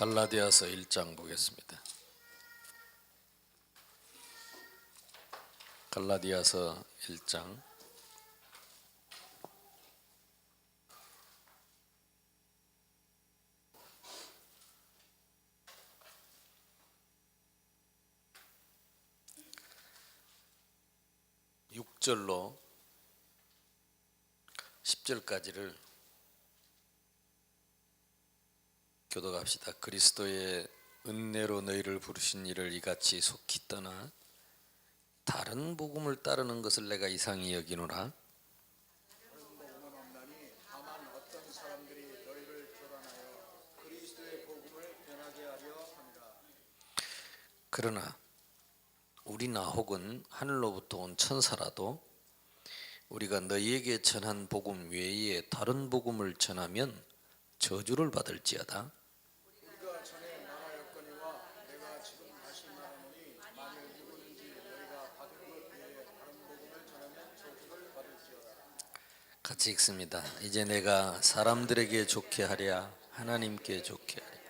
갈라디아서 1장 보겠습니다. 갈라디아서 1장 6절로 10절까지를 교독합시다. 그리스도의 은혜로 너희를 부르신 이를 이같이 속히 떠나 다른 복음을 따르는 것을 내가 이상히 여기노라. 다른 복음은 없나니 다만 어떤 사람들이 너희를 교란하여 그리스도의 복음을 변하게 하려 함이라. 그러나 우리나 혹은 하늘로부터 온 천사라도 우리가 너희에게 전한 복음 외에 다른 복음을 전하면 저주를 받을지어다. 우리가 전에 말하였거니와 내가 지금 다시 말하노니 만일 누구든지 너희가 받은 것 외에 다른 복음을 전하면 저주를 받을지어다. 같이 읽습니다. 이제 내가 사람들에게 좋게 하랴 하나님께 좋게 하랴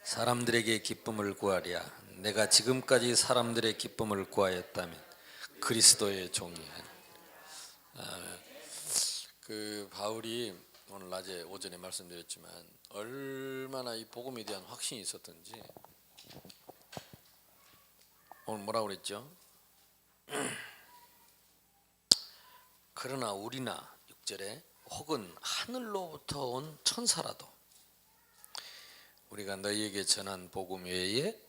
사람들에게 기쁨을 구하랴 내가 지금까지 사람들의 기쁨을 구하였다면 그리스도의 종이야. 그 바울이 오늘 낮에 오전에 말씀드렸지만 얼마나 이 복음에 대한 확신이 있었던지. 오늘 뭐라고 그랬죠? 그러나 우리나 6절에 혹은 하늘로부터 온 천사라도 우리가 너희에게 전한 복음 외에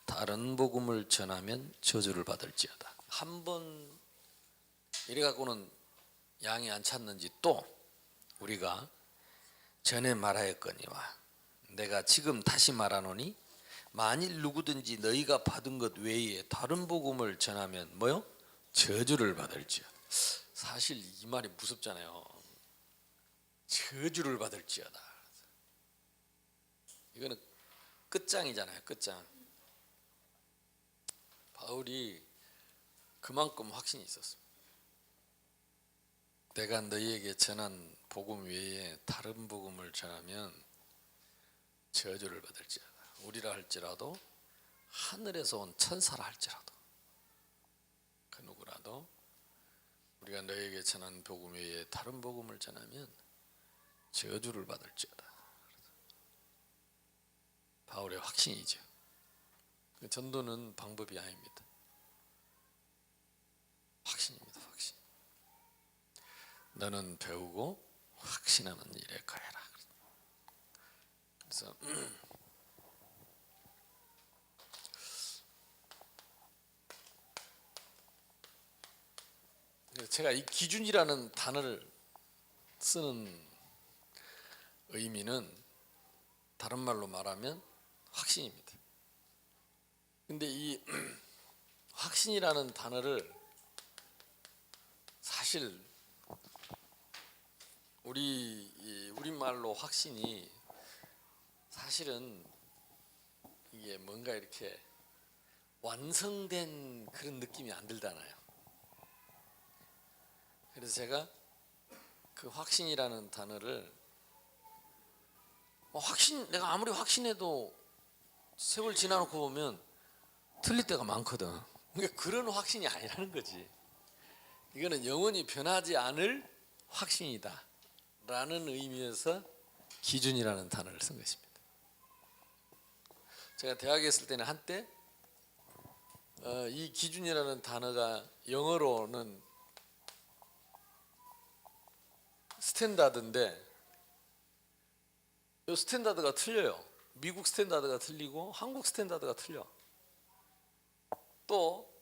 다른 복음을 전하면 저주를 받을지어다. 한 번 이래 갖고는 양이 안 찼는지 또 우리가 전에 말하였거니와 내가 지금 다시 말하노니 만일 누구든지 너희가 받은 것 외에 다른 복음을 전하면 뭐요? 저주를 받을지어다. 사실 이 말이 무섭잖아요. 저주를 받을지어다. 이거는 끝장이잖아요. 끝장. 바울이 그만큼 확신이 있었습니다. 내가 너희에게 전한 복음 외에 다른 복음을 전하면 저주를 받을지어다. 우리라 할지라도 하늘에서 온 천사라 할지라도 그 누구라도 우리가 너희에게 전한 복음 외에 다른 복음을 전하면 저주를 받을지어다. 바울의 확신이죠. 전도는 방법이 아닙니다. 확신입니다. 확신. 너는 배우고 확신하는 일에 가해라. 그래서 제가 이 기준이라는 단어를 쓰는 의미는 다른 말로 말하면 확신입니다. 근데 이 확신이라는 단어를 사실 우리말로 확신이 사실은 이게 뭔가 이렇게 완성된 그런 느낌이 안 들잖아요. 그래서 제가 그 확신이라는 단어를 내가 아무리 확신해도 세월 지나놓고 보면 틀릴 때가 많거든. 그러니까 그런 확신이 아니라는 거지. 이거는 영원히 변하지 않을 확신이다 라는 의미에서 기준이라는 단어를 쓴 것입니다. 제가 대학에 있을 때는 한때 이 기준이라는 단어가 영어로는 스탠다드인데 이 스탠다드가 틀려요. 미국 스탠다드가 틀리고 한국 스탠다드가 틀려. 또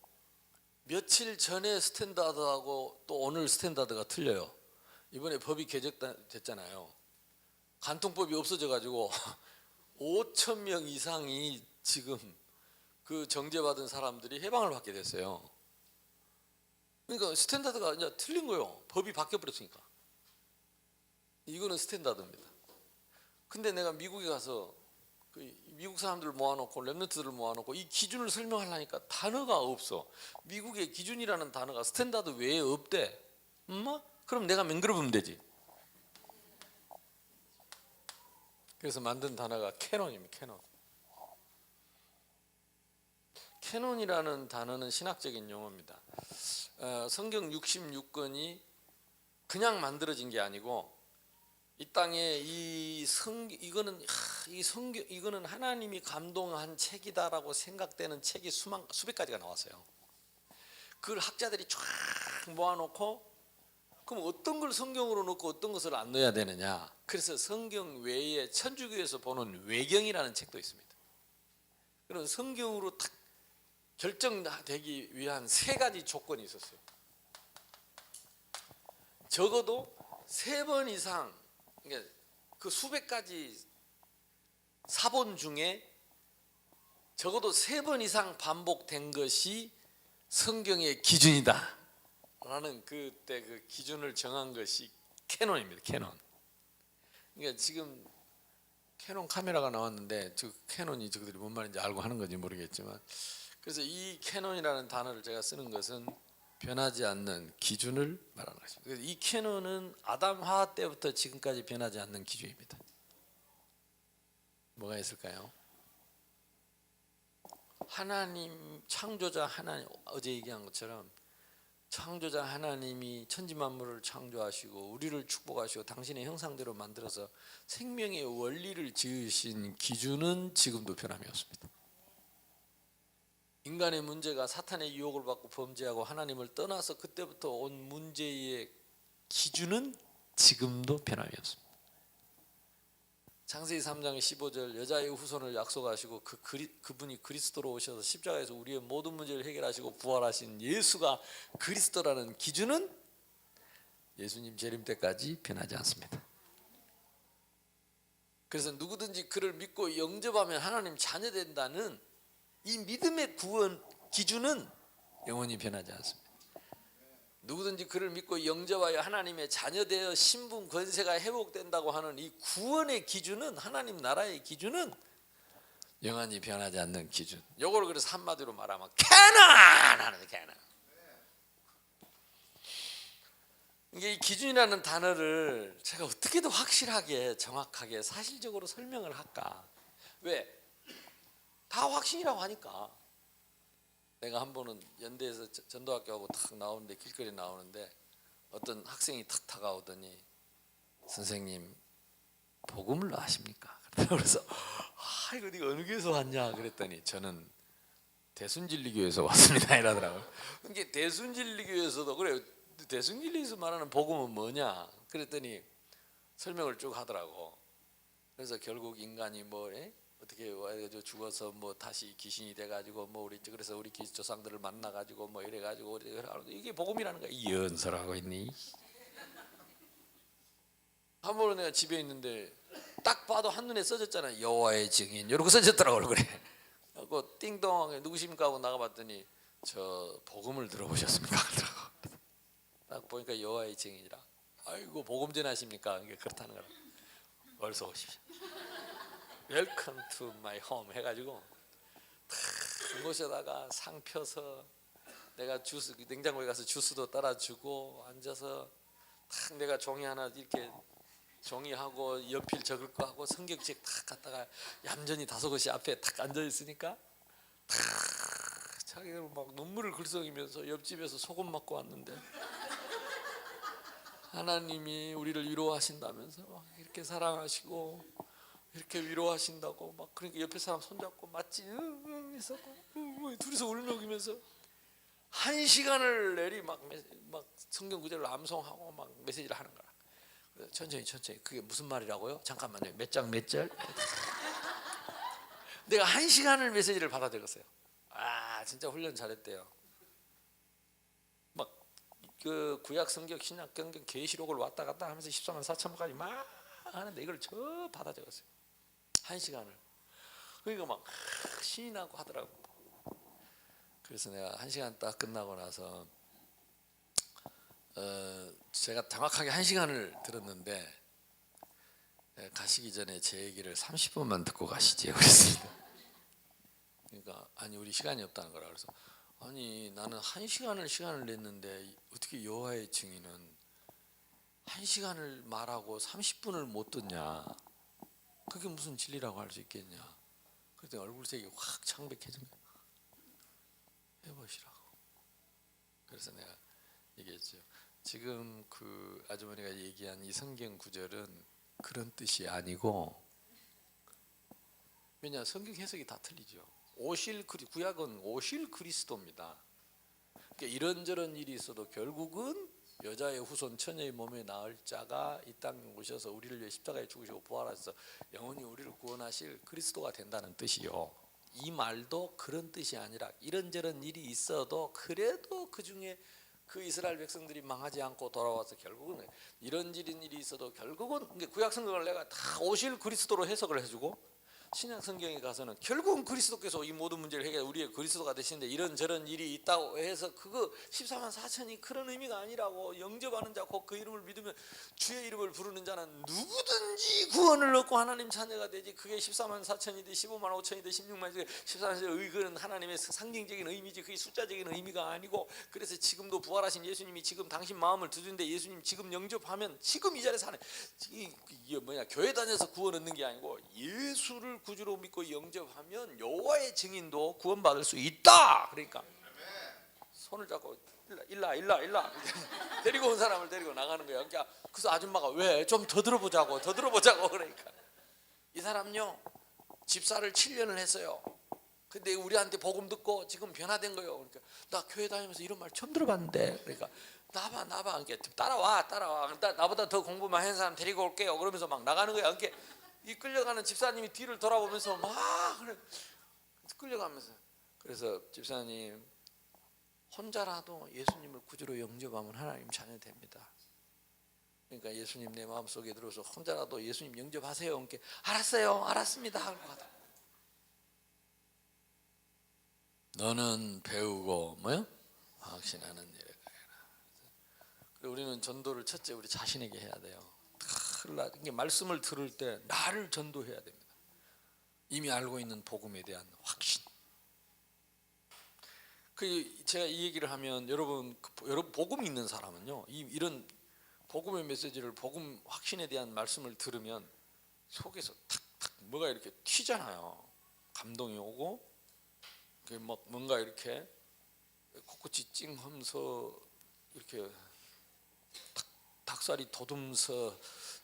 며칠 전에 스탠다드하고 또 오늘 스탠다드가 틀려요. 이번에 법이 개정됐잖아요. 간통법이 없어져가지고 5,000명 이상이 지금 그 정죄받은 사람들이 해방을 받게 됐어요. 그러니까 스탠다드가 이제 틀린 거예요. 법이 바뀌어버렸으니까. 이거는 스탠다드입니다. 근데 내가 미국에 가서 미국 사람들을 모아놓고 랩런트들을 모아놓고 이 기준을 설명하려니까 단어가 없어. 미국의 기준이라는 단어가 스탠다드 외에 없대. 그럼 내가 맹그러보면 되지. 그래서 만든 단어가 캐논입니다. 캐논. 캐논이라는 단어는 신학적인 용어입니다. 성경 66권이 그냥 만들어진 게 아니고 이 땅에 이거는 하나님이 감동한 책이다라고 생각되는 책이 수백 가지가 나왔어요. 그걸 학자들이 쫙 모아놓고 그럼 어떤 걸 성경으로 넣고 어떤 것을 안 넣어야 되느냐. 그래서 성경 외에 천주교에서 보는 외경이라는 책도 있습니다. 그런 성경으로 딱 결정되기 위한 세 가지 조건이 있었어요. 적어도 3번 이상, 그러니까 그 수백 가지 사본 중에 적어도 3번 이상 반복된 것이 성경의 기준이다 라는 그때 그 기준을 정한 것이 캐논입니다. 캐논. 그러니까 지금 캐논 카메라가 나왔는데 저 캐논이 저들이 뭔 말인지 알고 하는 건지 모르겠지만, 그래서 이 캐논이라는 단어를 제가 쓰는 것은 변하지 않는 기준을 말하는 것입니다. 그래서 이 캐논은 아담 하와 때부터 지금까지 변하지 않는 기준입니다. 뭐가 있을까요? 하나님, 창조자 하나님, 어제 얘기한 것처럼 창조자 하나님이 천지만물을 창조하시고 우리를 축복하시고 당신의 형상대로 만들어서 생명의 원리를 지으신 기준은 지금도 변함이 없습니다. 인간의 문제가 사탄의 유혹을 받고 범죄하고 하나님을 떠나서 그때부터 온 문제의 기준은 지금도 변함이 없습니다. 창세기 3장 15절 여자의 후손을 약속하시고 그분이 그리스도로 오셔서 십자가에서 우리의 모든 문제를 해결하시고 부활하신 예수가 그리스도라는 기준은 예수님 재림 때까지 변하지 않습니다. 그래서 누구든지 그를 믿고 영접하면 하나님 자녀된다는 이 믿음의 구원 기준은 영원히 변하지 않습니다. 누구든지 그를 믿고 영접하여 하나님의 자녀되어 신분 권세가 회복된다고 하는 이 구원의 기준은, 하나님 나라의 기준은 영원히 변하지 않는 기준. 요걸 그래서 한마디로 말하면 캐논! 캐논. 이게 이 기준이라는 단어를 제가 어떻게 더 확실하게 정확하게 사실적으로 설명을 할까? 왜? 다 확신이라고 하니까. 내가 한 번은 연대에서 전도학교하고 탁 나오는데 길거리 나오는데 어떤 학생이 탁 다가오더니 선생님 복음을 아십니까? 그래서 이거 네가 어느 교회에서 왔냐 그랬더니 저는 대순진리교회에서 왔습니다 이러더라고요. 이게 대순진리교회에서도 그래, 대순진리에서 말하는 복음은 뭐냐 그랬더니 설명을 쭉 하더라고. 그래서 결국 인간이 어떻게 와가지고 죽어서 다시 귀신이 돼가지고 그래서 우리 조상들을 만나가지고 이래가지고 이게 복음이라는 거야. 이 연설하고 있니? 한 번은 내가 집에 있는데 딱 봐도 한눈에 써졌잖아. 여호와의 증인 이러고 써졌더라고 얼굴에. 그 띵동 누구십니까 하고 나가봤더니 저 복음을 들어보셨습니까? 딱 보니까 여호와의 증인이라. 아이고 복음 전하십니까? 이게 그렇다는 거라. 어서 오십시오. 웰컴 투 마이 홈 해가지고 탁 모셔다가 상 펴서 내가 주스 냉장고에 가서 주스도 따라주고 앉아서 탁 내가 종이 하나 이렇게 종이하고 연필 적을 거 하고 성경책 탁 갖다가 얌전히 5곳이 앞에 탁 앉아 있으니까 탁 자기들 막 눈물을 글썽이면서 옆집에서 소금 맞고 왔는데 하나님이 우리를 위로하신다면서 막 이렇게 사랑하시고 이렇게 위로하신다고 막 그러니까 옆에 사람 손잡고 맞지 해서 둘이서 울먹이면서 1시간을 내리 막 성경 구절을 암송하고 막 메시지를 하는 거라. 천천히 그게 무슨 말이라고요? 잠깐만요. 몇 장 몇 절? 내가 1시간을 메시지를 받아 적었어요. 진짜 훈련 잘했대요. 막 그 구약 성경 신약 성경 계시록을 왔다 갔다 하면서 14만 4천까지 막 하는데 이걸 저 받아 적었어요. 1시간을. 그러니까 막 신이 나고 하더라고. 그래서 내가 1시간 딱 끝나고 나서 제가 정확하게 1시간을 들었는데 가시기 전에 제 얘기를 30분만 듣고 가시지요 그랬습니다. 그러니까 아니 우리 시간이 없다는 거라. 그래서 아니 나는 1시간을 시간을 냈는데 어떻게 여호와의 증인은 1시간을 말하고 30분을 못 듣냐. 그게 무슨 진리라고 할 수 있겠냐. 그랬더니 얼굴색이 확 창백해진 거예요. 해보시라고. 그래서 내가 얘기했죠. 지금 그 아주머니가 얘기한 이 성경 구절은 그런 뜻이 아니고, 왜냐 성경 해석이 다 틀리죠. 구약은 오실 그리스도입니다. 그러니까 이런저런 일이 있어도 결국은 여자의 후손 처녀의 몸에 나을 자가 이 땅에 오셔서 우리를 위해 십자가에 죽으시고 부활하셔서 영원히 우리를 구원하실 그리스도가 된다는 뜻이요. 이 말도 그런 뜻이 아니라 이런저런 일이 있어도 그래도 그 중에 그 이스라엘 백성들이 망하지 않고 돌아와서 결국은 이런저런 일이 있어도 결국은 구약 성경을 내가 다 오실 그리스도로 해석을 해주고, 신약 성경에 가서는 결국은 그리스도께서 이 모든 문제를 해결해 우리의 그리스도가 되시는데 이런저런 일이 있다고 해서 그거 14만 4천이 그런 의미가 아니라고. 영접하는 자 곧 그 이름을 믿으면 주의 이름을 부르는 자는 누구든지 구원을 얻고 하나님 자녀가 되지. 그게 14만 4천이든 15만 5천이든 16만이든 14만 의그는 하나님의 상징적인 의미지 그게 숫자적인 의미가 아니고. 그래서 지금도 부활하신 예수님이 지금 당신 마음을 두드는데 예수님 지금 영접하면 지금 이 자리에서 하는 이게 뭐냐, 교회 다녀서 구원 얻는 게 아니고 예수를 구주로 믿고 영접하면 여호와의 증인도 구원받을 수 있다. 그러니까 손을 잡고 일라 데리고 온 사람을 데리고 나가는 거야. 그러니까 그래서 아줌마가 왜 좀 더 들어보자고 그러니까 이 사람요 집사를 7년을 했어요. 근데 우리한테 복음 듣고 지금 변화된 거예요. 그러니까 나 교회 다니면서 이런 말 처음 들어봤는데. 그러니까 나봐 그러니까 따라와 나보다 더 공부만 한 사람 데리고 올게요. 그러면서 막 나가는 거야. 그러니까 이 끌려가는 집사님이 뒤를 돌아보면서 막 끌려가면서, 그래서 집사님 혼자라도 예수님을 구주로 영접하면 하나님 자녀 됩니다. 그러니까 예수님 내 마음속에 들어서 혼자라도 예수님 영접하세요. 그러니까 알았어요, 알았습니다 하고 가다. 너는 배우고 뭐요? 확신하는 일에 가라. 우리는 전도를 첫째 우리 자신에게 해야 돼요. 이게 말씀을 들을 때 나를 전도해야 됩니다. 이미 알고 있는 복음에 대한 확신. 제가 이 얘기를 하면 여러분 복음이 있는 사람은요, 이런 복음의 메시지를 복음 확신에 대한 말씀을 들으면 속에서 탁탁 뭐가 이렇게 튀잖아요. 감동이 오고 막 뭔가 이렇게 코끝이 찡하면서 이렇게 닭살이 돋으면서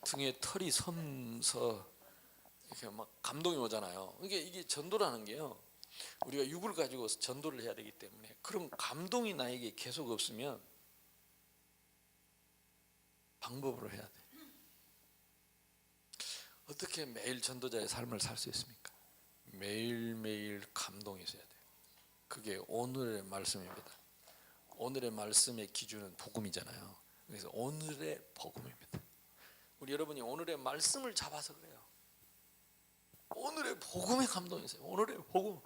등에 털이 서면서 이렇게 막 감동이 오잖아요. 이게 전도라는 게요, 우리가 육을 가지고 전도를 해야 되기 때문에 그런 감동이 나에게 계속 없으면 방법으로 해야 돼. 어떻게 매일 전도자의 삶을 살 수 있습니까? 매일매일 감동이 있어야 돼요. 그게 오늘의 말씀입니다. 오늘의 말씀의 기준은 복음이잖아요. 그래서 오늘의 복음입니다. 우리 여러분이 오늘의 말씀을 잡아서 그래요. 오늘의 복음에 감동이 있어요. 오늘의 복음.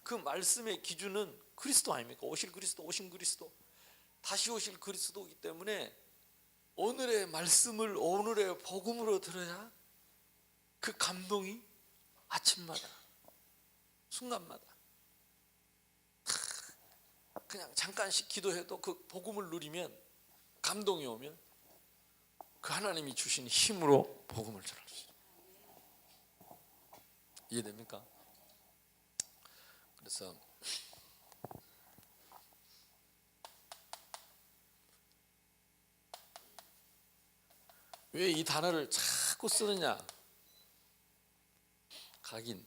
그 말씀의 기준은 그리스도 아닙니까? 오실 그리스도, 오신 그리스도, 다시 오실 그리스도이기 때문에 오늘의 말씀을 오늘의 복음으로 들어야 그 감동이 아침마다 순간마다 그냥 잠깐씩 기도해도 그 복음을 누리면 감동이 오면 그 하나님이 주신 힘으로 복음을 전할 수 있어요. 이해됩니까? 그래서 왜 이 단어를 자꾸 쓰느냐? 각인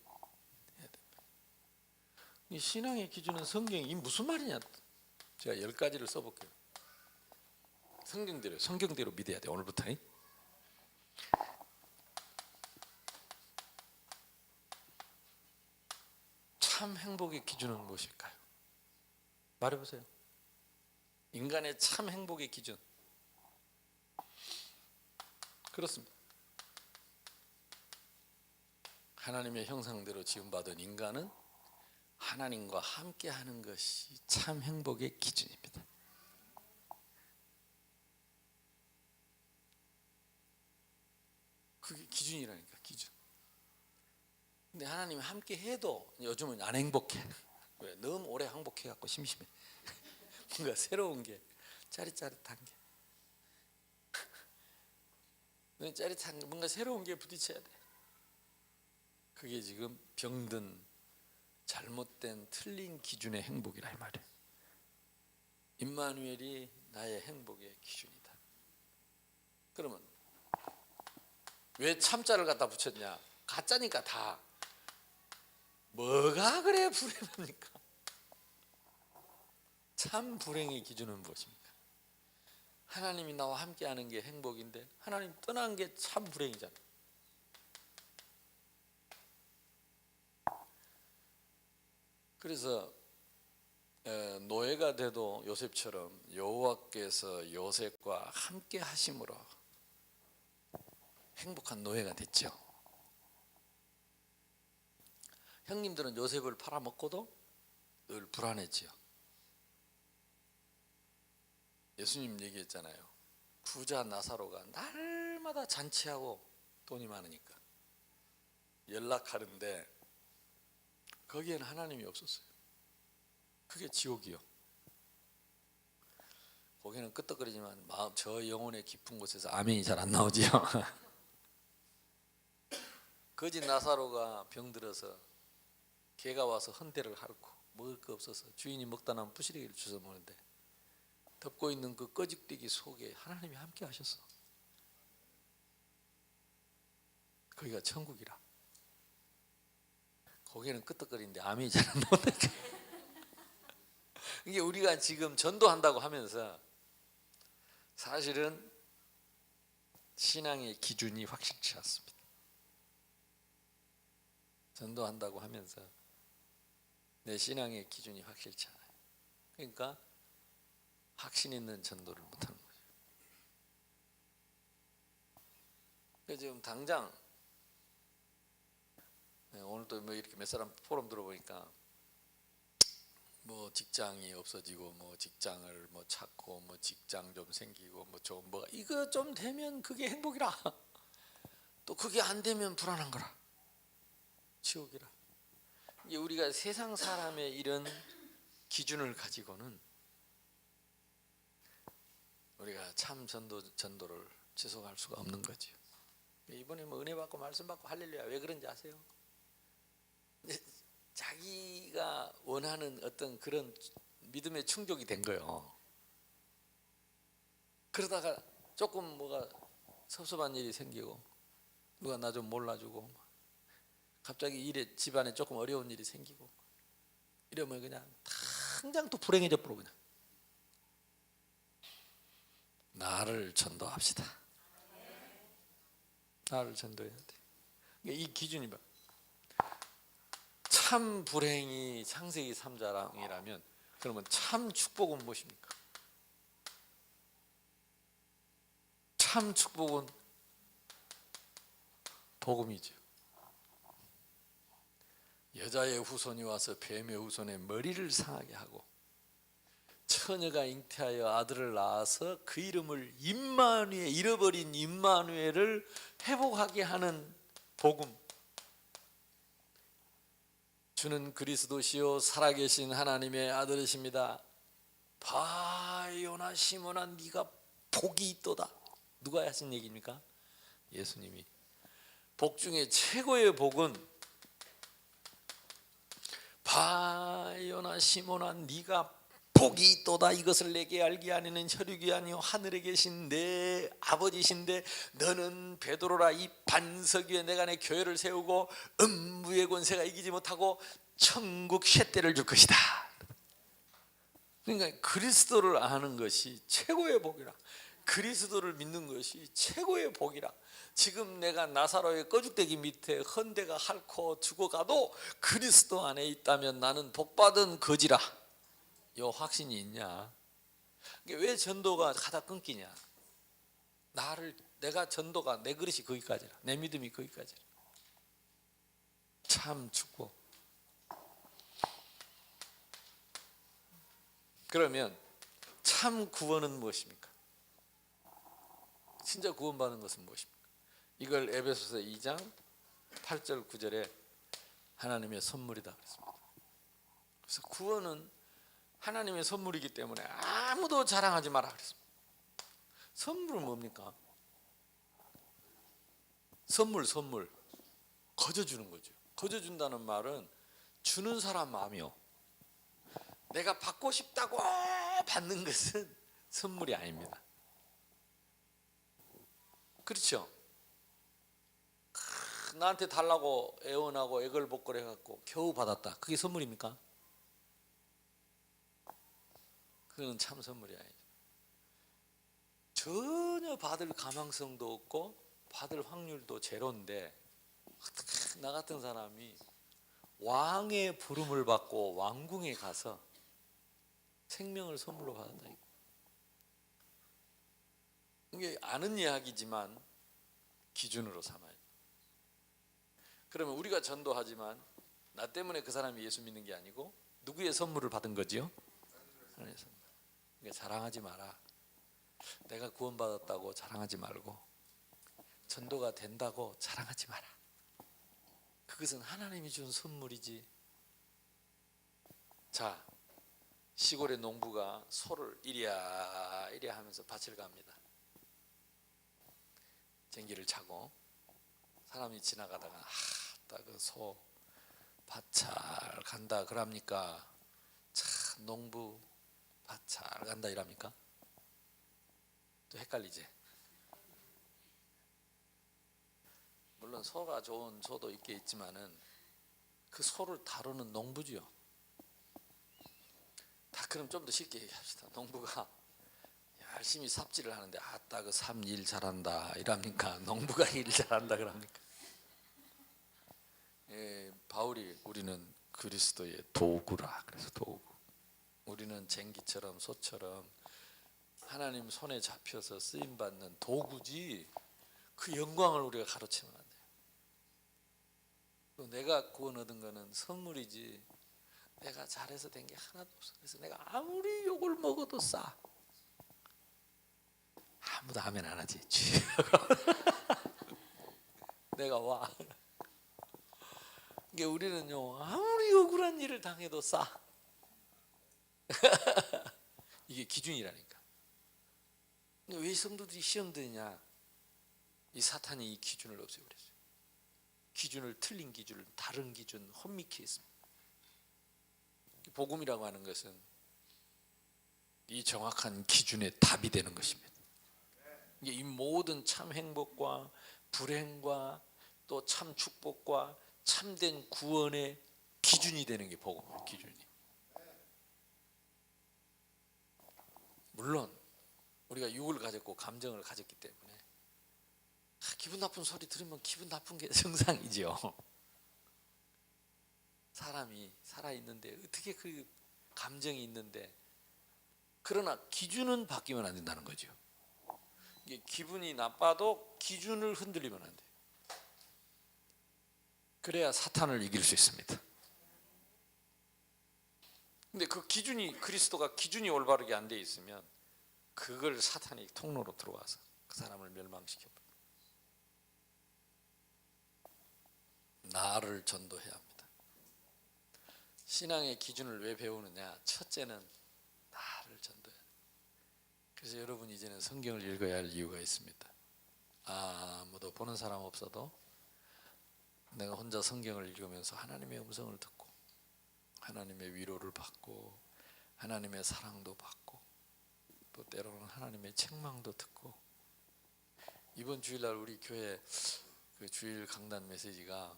해야 됩니다. 이 신앙의 기준은 성경이 무슨 말이냐? 제가 10가지를 써볼게요. 성경대로 믿어야 돼. 오늘부터. 참 행복의 기준은 무엇일까요? 말해보세요. 인간의 참 행복의 기준. 그렇습니다. 하나님의 형상대로 지음받은 인간은 하나님과 함께하는 것이 참 행복의 기준입니다. 그게 기준이라니까, 기준. 근데 하나님이 함께 해도 요즘은 안 행복해. 왜? 너무 오래 행복해갖고 심심해. 뭔가 새로운 게, 짜릿짜릿한 게, 짜릿한 뭔가 새로운 게 부딪혀야 돼. 그게 지금 병든 잘못된 틀린 기준의 행복이라 이 말이에요. 임마누엘이 나의 행복의 기준이다. 그러면 왜 참자를 갖다 붙였냐? 가짜니까 다. 뭐가 그래 불행합니까? 참 불행의 기준은 무엇입니까? 하나님이 나와 함께하는 게 행복인데 하나님 떠난 게 참 불행이잖아. 그래서 노예가 돼도 요셉처럼 여호와께서 요셉과 함께 하심으로 행복한 노예가 됐죠. 형님들은 요셉을 팔아먹고도 늘 불안했지요. 예수님 얘기했잖아요. 부자 나사로가 날마다 잔치하고 돈이 많으니까 연락하는데 거기에는 하나님이 없었어요. 그게 지옥이요. 거기는 끄떡거리지만 마음, 저 영혼의 깊은 곳에서 아멘이 잘 안 나오지요. 거짓 나사로가 병들어서 개가 와서 헌대를 핥고 먹을 거 없어서 주인이 먹다 남은 부스러기를 주워 먹는데 덮고 있는 그 꺼직대기 속에 하나님이 함께 하셨어. 거기가 천국이라. 거기는 끄떡거리는데 아멘이 잘 안 나오니까. 이게 우리가 지금 전도한다고 하면서 사실은 신앙의 기준이 확실치 않습니다. 전도한다고 하면서 내 신앙의 기준이 확실치 않아요. 그러니까 확신 있는 전도를 못하는 거죠. 그래서 지금 당장 오늘 또 뭐 이렇게 몇 사람 포럼 들어보니까 뭐 직장이 없어지고 뭐 직장을 뭐 찾고 뭐 직장 좀 생기고 뭐 좀 뭐 이거 좀 되면 그게 행복이라. 또 그게 안 되면 불안한 거라. 지옥이라. 이게 우리가 세상 사람의 이런 기준을 가지고는 우리가 참 전도를 지속할 수가 없는 거죠. 이번에 뭐 은혜 받고 말씀 받고 할렐루야 왜 그런지 아세요? 자기가 원하는 어떤 그런 믿음의 충족이 된 거예요. 그러다가 조금 뭐가 섭섭한 일이 생기고 누가 나 좀 몰라주고 갑자기 일에 집안에 조금 어려운 일이 생기고 이러면 그냥 당장 또 불행해져 버려. 그냥 나를 전도합시다. 나를 전도해야 돼. 이 기준이 봐. 참 불행이 창세기 3장이라면 그러면 참 축복은 무엇입니까? 참 축복은 복음이죠. 여자의 후손이 와서 뱀의 후손의 머리를 상하게 하고 처녀가 잉태하여 아들을 낳아서 그 이름을 임마누엘, 잃어버린 임마누엘을 회복하게 하는 복음. 주는 그리스도시요 살아계신 하나님의 아들이십니다. 바요나 시몬아 네가 복이 있도다. 누가 하신 얘기입니까? 예수님이. 복 중에 최고의 복은 바요나 시몬아 네가 복이 있도다. 이것을 내게 알게 하려는 혈육이 아니요 하늘에 계신 내 아버지신데 너는 베드로라. 이 반석 위에 내가 내 교회를 세우고 음부의 권세가 이기지 못하고 천국 쇳대를 줄 것이다. 그러니까 그리스도를 아는 것이 최고의 복이라. 그리스도를 믿는 것이 최고의 복이라. 지금 내가 나사로의 꺼죽대기 밑에 헌대가 핥고 죽어가도 그리스도 안에 있다면 나는 복받은 거지라. 요 확신이 있냐? 왜 전도가 가다 끊기냐? 내가 전도가 내 그릇이 거기까지라. 내 믿음이 거기까지라. 참 축복. 그러면 참 구원은 무엇입니까? 진짜 구원받는 것은 무엇입니까? 이걸 에베소서 2장 8절 9절에 하나님의 선물이다 그랬습니다. 그래서 구원은 하나님의 선물이기 때문에 아무도 자랑하지 마라 그랬습니다. 선물은 뭡니까? 선물 거저 주는 거죠. 거저 준다는 말은 주는 사람 마음이요. 내가 받고 싶다고 받는 것은 선물이 아닙니다. 그렇죠? 나한테 달라고 애원하고 애걸복걸 해갖고 겨우 받았다. 그게 선물입니까? 그건 참 선물이 아니죠. 전혀 받을 가망성도 없고 받을 확률도 제로인데 어떻게 나 같은 사람이 왕의 부름을 받고 왕궁에 가서 생명을 선물로 받았다. 이게 아는 이야기지만 기준으로 삼아요. 그러면 우리가 전도하지만 나 때문에 그 사람이 예수 믿는 게 아니고 누구의 선물을 받은 거지요? 하나님의 선물. 그러니까 자랑하지 마라. 내가 구원받았다고 자랑하지 말고 전도가 된다고 자랑하지 마라. 그것은 하나님이 준 선물이지. 자, 시골의 농부가 소를 이리야 이리야 하면서 밭을 갑니다. 쟁기를 차고 사람이 지나가다가 딱 그 소 밭 잘 간다 그럽니까? 참 농부 밭 잘 간다 이랍니까? 또 헷갈리지? 물론 소가 좋은 소도 있겠지만은 그 소를 다루는 농부지요. 다 그럼 좀 더 쉽게 얘기합시다. 농부가 열심히 삽질을 하는데 아따 그 삽 일 잘한다 이랍니까? 농부가 일 잘한다 그럽니까? 예, 바울이 우리는 그리스도의 도구라. 그래서 도구. 우리는 쟁기처럼 소처럼 하나님 손에 잡혀서 쓰임 받는 도구지 그 영광을 우리가 가로채면 안 돼요. 내가 구원 얻은 거는 선물이지 내가 잘해서 된 게 하나도 없어. 그래서 내가 아무리 욕을 먹어도 싸. 아무도 아멘 안 하지. 내가 와. 이게 우리는요 아무리 억울한 일을 당해도 싸. 이게 기준이라니까. 왜 성도들이 시험 드냐? 이 사탄이 이 기준을 없애버렸어요. 기준을 틀린 기준을 다른 기준 혼미케 했습니다. 복음이라고 하는 것은 이 정확한 기준의 답이 되는 것입니다. 이 모든 참 행복과 불행과 또 참 축복과 참된 구원의 기준이 되는 게 복음이에요. 기준이. 물론 우리가 육을 가졌고 감정을 가졌기 때문에 기분 나쁜 소리 들으면 기분 나쁜 게 정상이죠. 사람이 살아있는데 어떻게 그 감정이 있는데, 그러나 기준은 바뀌면 안 된다는 거죠. 이게 기분이 나빠도 기준을 흔들리면 안 돼요. 그래야 사탄을 이길 수 있습니다. 근데 그 기준이, 그리스도가 기준이 올바르게 안 돼 있으면 그걸 사탄이 통로로 들어와서 그 사람을 멸망시켜버려요. 나를 전도해야 합니다. 신앙의 기준을 왜 배우느냐? 첫째는 나를 전도해야 돼요. 그래서 여러분 이제는 성경을 읽어야 할 이유가 있습니다. 아무도 보는 사람 없어도 내가 혼자 성경을 읽으면서 하나님의 음성을 듣고 하나님의 위로를 받고 하나님의 사랑도 받고 또 때로는 하나님의 책망도 듣고, 이번 주일날 우리 교회 그 주일 강단 메시지가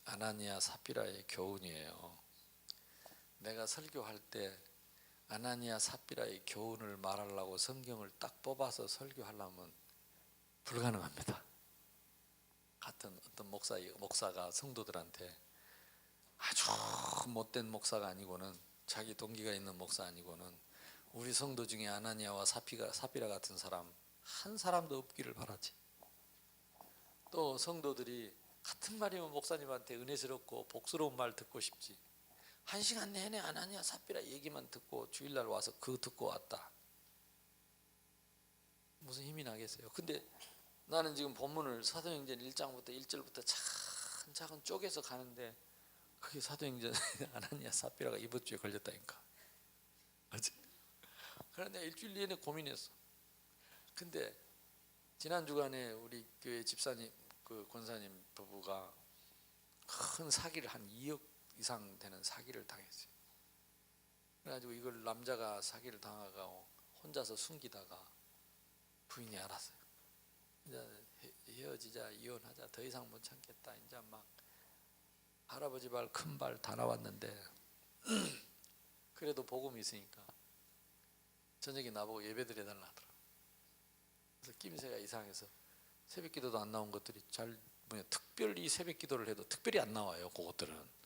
아나니아 삽비라의 교훈이에요. 내가 설교할 때 아나니아 삽비라의 교훈을 말하려고 성경을 딱 뽑아서 설교하려면 불가능합니다. 같은 어떤 목사가 성도들한테 아주 못된 목사가 아니고는, 자기 동기가 있는 목사 아니고는 우리 성도 중에 아나니아와 삽비라 같은 사람 한 사람도 없기를 바라지. 또 성도들이 같은 말이면 목사님한테 은혜스럽고 복스러운 말 듣고 싶지. 1시간 내내 아나니아 삽비라 얘기만 듣고 주일날 와서 그거 듣고 왔다. 무슨 힘이 나겠어요? 근데 나는 지금 본문을 사도행전 1장부터 1절부터 차근차근 쪼개서 가는데 그게 사도행전 아나니아 삽비라가 이번 주에 걸렸다니까. 맞지? 그런데 일주일 내내 고민했어. 근데 지난 주간에 우리 교회 집사님, 그 권사님 부부가 큰 사기를, 한 2억 이상 되는 사기를 당했어요. 그래가지고 이걸 남자가 사기를 당하고 혼자서 숨기다가 부인이 알았어요. 이제 헤어지자, 이혼하자, 더 이상 못 참겠다. 이제 막 할아버지 발, 큰 발 다 나왔는데 그래도 복음이 있으니까 저녁에 나보고 예배드려달라 하더라고요. 그래서 낌새가 이상해서 새벽기도도 안 나온 것들이 특별히 새벽기도를 해도 특별히 안 나와요. 그것들은.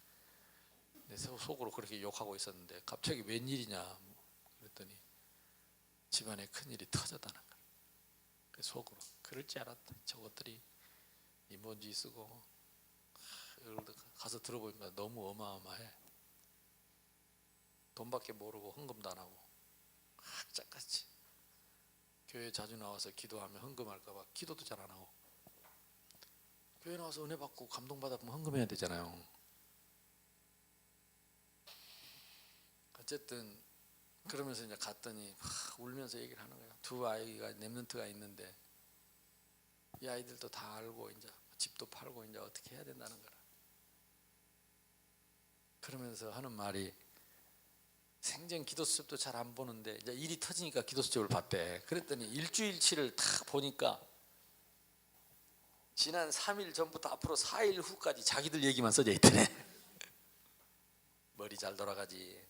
내 속으로 그렇게 욕하고 있었는데 갑자기 웬일이냐 그랬더니 집안에 큰일이 터졌다는 거예요. 속으로 그럴 줄 알았다. 저것들이 이모지 쓰고 가서 들어보니까 너무 어마어마해. 돈밖에 모르고 헌금도 안 하고 악착같이 교회 자주 나와서 기도하면 헌금할까 봐 기도도 잘 안 하고, 교회 나와서 은혜 받고 감동받았으면 헌금해야 되잖아요. 어쨌든 그러면서 이제 갔더니 울면서 얘기를 하는 거야. 두 아이가 랩런트가 있는데 이 아이들도 다 알고 이제 집도 팔고 이제 어떻게 해야 된다는 거라. 그러면서 하는 말이 생전 기도수첩도 잘 안 보는데 이제 일이 터지니까 기도수첩을 봤대. 그랬더니 일주일치를 다 보니까 지난 3일 전부터 앞으로 4일 후까지 자기들 얘기만 써져 있더래. 머리 잘 돌아가지.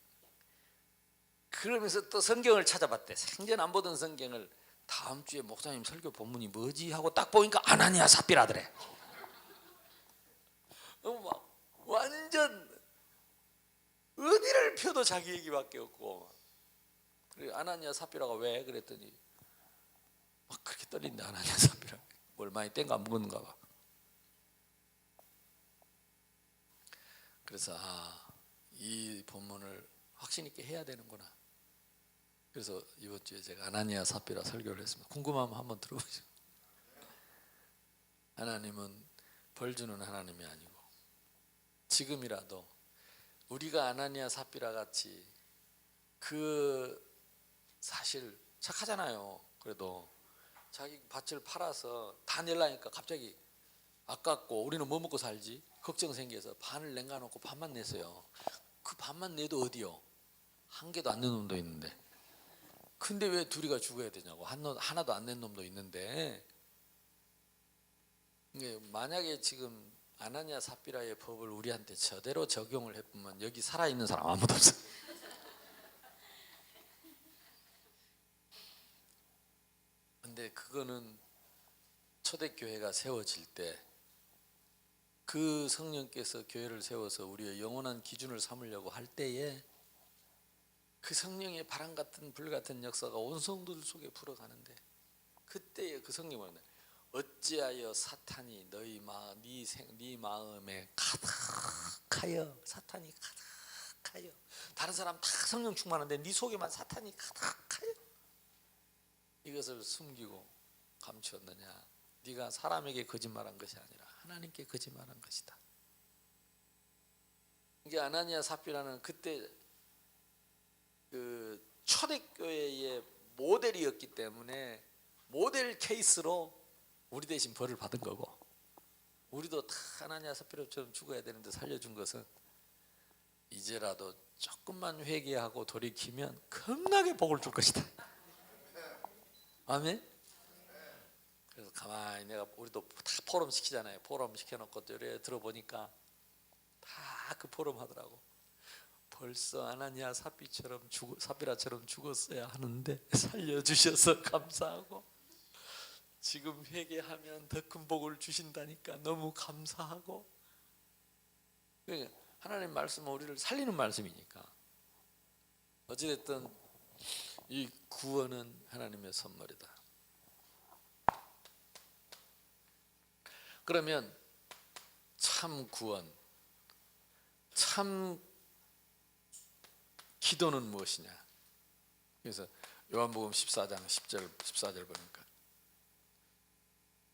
그러면서 또 성경을 찾아봤대. 생전 안 보던 성경을 다음 주에 목사님 설교 본문이 뭐지 하고 딱 보니까 아나니아 삽비라더래. 막 완전 어디를 펴도 자기 얘기밖에 없고. 그래 아나니아 삽비라가 왜 그랬더니 막 그렇게 떨린다. 아나니아 삽비라 뭘 많이 땡가 먹었는가 봐. 그래서 이 본문을 확신 있게 해야 되는구나. 그래서 이번 주에 제가 아나니아 삽비라 설교를 했습니다. 궁금하면 한번 들어보시죠. 하나님은 벌 주는 하나님이 아니고 지금이라도 우리가 아나니아 삽비라 같이 사실 착하잖아요. 그래도 자기 밭을 팔아서 다 내려니까 갑자기 아깝고 우리는 뭐 먹고 살지? 걱정 생겨서 반을 냉가놓고 반만 냈어요. 그 반만 내도 어디요? 한 개도 안 낸 놈도 있는데. 근데 왜 둘이가 죽어야 되냐고. 하나도 안 낸 놈도 있는데. 만약에 지금 아나니아 삽비라의 법을 우리한테 저대로 적용을 해보면 여기 살아있는 사람 아무도 없어요. 근데 그거는 초대교회가 세워질 때 그 성령께서 교회를 세워서 우리의 영원한 기준을 삼으려고 할 때에 그 성령의 바람 같은 불 같은 역사가 온 성도들 속에 불어가는데, 그때에 그 성령은 어찌하여 사탄이 네 마음에 가득하여, 사탄이 가득하여, 다른 사람 다 성령 충만한데 네 속에만 사탄이 가득하여 이것을 숨기고 감추었느냐. 네가 사람에게 거짓말한 것이 아니라 하나님께 거짓말한 것이다. 이게 아나니아 삽비라는 그때 그 초대교회의 모델이었기 때문에 모델 케이스로 우리 대신 벌을 받은 거고, 우리도 다 아나니아 삽비라처럼 죽어야 되는데 살려준 것은 이제라도 조금만 회개하고 돌이키면 겁나게 복을 줄 것이다. 아멘. 그래서 가만히 우리도 다 포럼 시키잖아요. 포럼 시켜놓고 들어보니까 다 그 포럼 하더라고. 벌써 아나니아 삽비라처럼 죽었어야 하는데 살려주셔서 감사하고, 지금 회개하면 더 큰 복을 주신다니까 너무 감사하고. 하나님 말씀은 우리를 살리는 말씀이니까. 어찌됐든 이 구원은 하나님의 선물이다. 그러면 참 구원, 참 기도는 무엇이냐? 그래서 요한복음 14장 10절 14절 보니까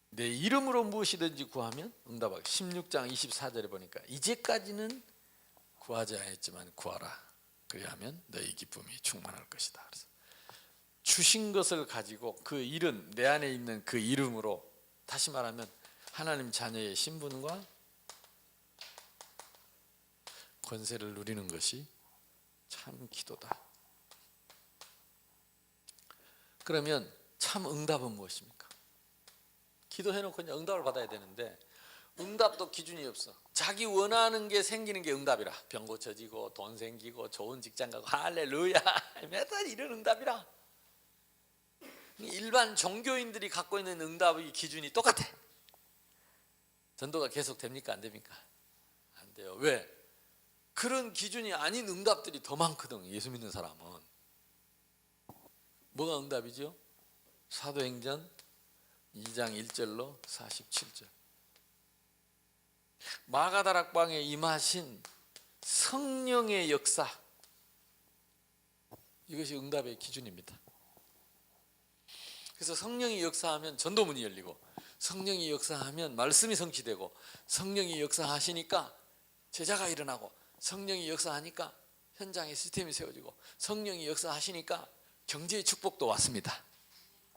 내 이름으로 무엇이든지 구하면 응답하기. 16장 24절에 보니까 이제까지는 구하지 않았지만 구하라. 그리하면 너희 기쁨이 충만할 것이다. 그래서 주신 것을 가지고 그 이름, 내 안에 있는 그 이름으로, 다시 말하면 하나님 자녀의 신분과 권세를 누리는 것이 참 기도다. 그러면 참 응답은 무엇입니까? 기도해놓고 그냥 응답을 받아야 되는데 응답도 기준이 없어. 자기 원하는 게 생기는 게 응답이라. 병 고쳐지고 돈 생기고 좋은 직장 가고 할렐루야 매달 이런 응답이라. 일반 종교인들이 갖고 있는 응답의 기준이 똑같아. 전도가 계속 됩니까? 안 됩니까? 안 돼요. 왜? 그런 기준이 아닌 응답들이 더 많거든. 예수 믿는 사람은. 뭐가 응답이죠? 사도행전 2장 1절로 47절. 마가다락방에 임하신 성령의 역사, 이것이 응답의 기준입니다. 그래서 성령이 역사하면 전도문이 열리고, 성령이 역사하면 말씀이 성취되고, 성령이 역사하시니까 제자가 일어나고, 성령이 역사하니까 현장에 시스템이 세워지고, 성령이 역사하시니까 경제의 축복도 왔습니다.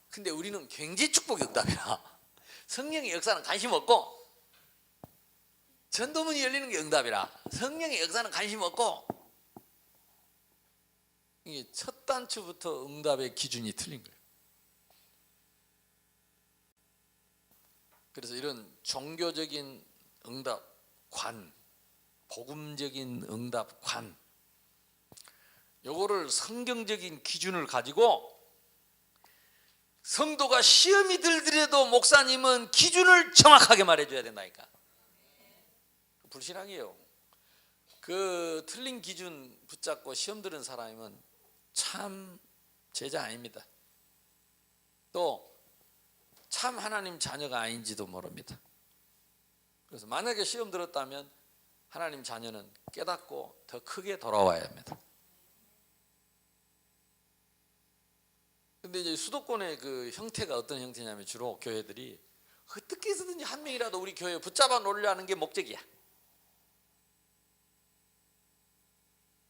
근데 우리는 경제 축복이 응답이라. 성령의 역사는 관심 없고 전도문이 열리는 게 응답이라. 성령의 역사는 관심 없고. 이게 첫 단추부터 응답의 기준이 틀린 거예요. 그래서 이런 종교적인 응답관, 복음적인 응답관, 요거를 성경적인 기준을 가지고 성도가 시험이 들더라도 목사님은 기준을 정확하게 말해줘야 된다니까. 불신앙이에요. 그 틀린 기준 붙잡고 시험 들은 사람이면 참 제자 아닙니다. 또 참 하나님 자녀가 아닌지도 모릅니다. 그래서 만약에 시험 들었다면 하나님 자녀는 깨닫고 더 크게 돌아와야 합니다. 근데 이제 수도권의 그 형태가 어떤 형태냐면 주로 교회들이 어떻게 해서든지 한 명이라도 우리 교회에 붙잡아 놓으려는 게 목적이야.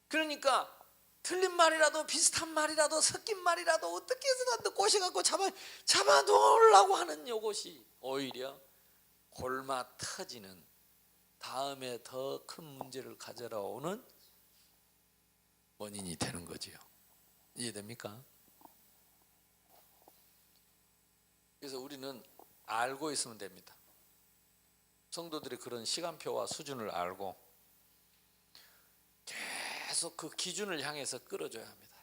그러니까 틀린 말이라도 비슷한 말이라도 섞인 말이라도 어떻게 해서든 꼬셔갖고 잡아 놓으려고 하는 요것이 오히려 골마 터지는, 다음에 더 큰 문제를 가져다 오는 원인이 되는 거지요. 이해됩니까? 그래서 우리는 알고 있으면 됩니다. 성도들이 그런 시간표와 수준을 알고 계속 그 기준을 향해서 끌어줘야 합니다.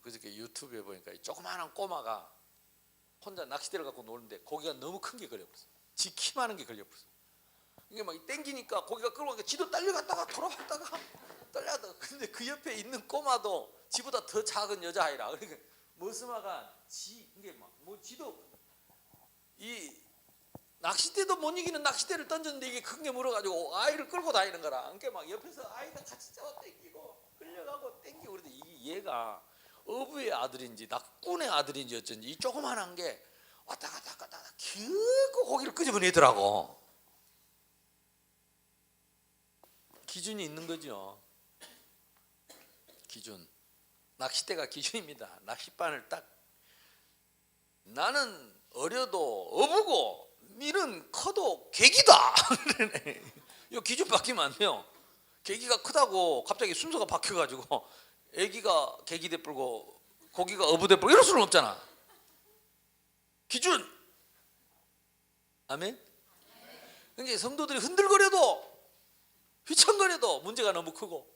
그저께 유튜브에 보니까 조그마한 꼬마가 혼자 낚싯대를 갖고 노는데 고기가 너무 큰 게 걸려버렸어. 지 키만한 게 걸려버렸어. 이게 막 땡기니까 고기가 끌어가니까 지도 딸려갔다가 돌아왔다가 딸려갔다가. 근데 그 옆에 있는 꼬마도 지보다 더 작은 여자아이라. 그러니까 머스마가 이게 뭐 지도 이 낚싯대도 못 이기는 낚싯대를 던졌는데 이게 큰 게 물어가지고 아이를 끌고 다니는 거라. 그러니까 막 옆에서 아이가 같이 잡아 당기고 끌려가고 당기고. 그런데 이 얘가 어부의 아들인지 낙군의 아들인지 어쩐지 이 조그만한 게 왔다 갔다 갔다 길고 고기를 끄집어내더라고. 기준이 있는 거죠. 기준. 낚싯대가 기준입니다. 낚싯바늘 딱. 나는 어려도 어부고 니는 커도 계기다. 이 기준 바뀌면 안 돼요. 계기가 크다고 갑자기 순서가 바뀌어가지고 애기가 계기 대뿔고 고기가 어부 대뿔고 이럴 수는 없잖아. 기준. 아멘. 그러니까 성도들이 흔들거려도 휘청거려도 문제가 너무 크고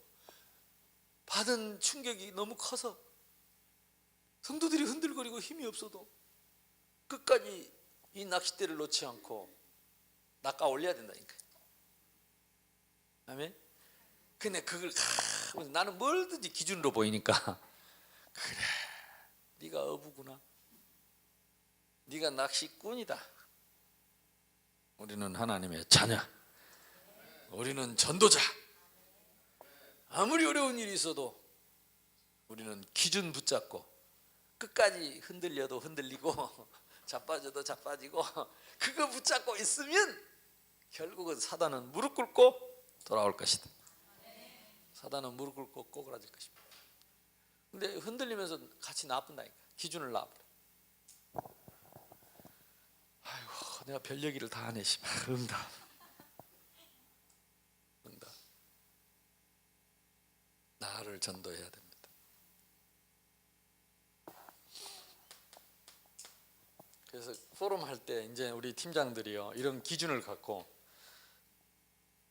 받은 충격이 너무 커서 성도들이 흔들거리고 힘이 없어도 끝까지 이 낚싯대를 놓지 않고 낚아 올려야 된다니까. 아멘. 근데 그걸 나는 뭐든지 기준으로 보이니까 그래 네가 어부구나, 네가 낚시꾼이다. 우리는 하나님의 자녀, 우리는 전도자. 아무리 어려운 일이 있어도 우리는 기준 붙잡고 끝까지 흔들려도 흔들리고 자빠져도 자빠지고 그거 붙잡고 있으면 결국은 사단은 무릎 꿇고 돌아올 것이다. 사단은 무릎 꿇고 꼬그라질 것입니다. 근데 흔들리면서 같이 나쁜다니까. 기준을 나버려. 아이고 내가 별 얘기를 다 하네. 응답. 나를 전도해야 됩니다. 그래서 포럼 할 때 이제 우리 팀장들이요 이런 기준을 갖고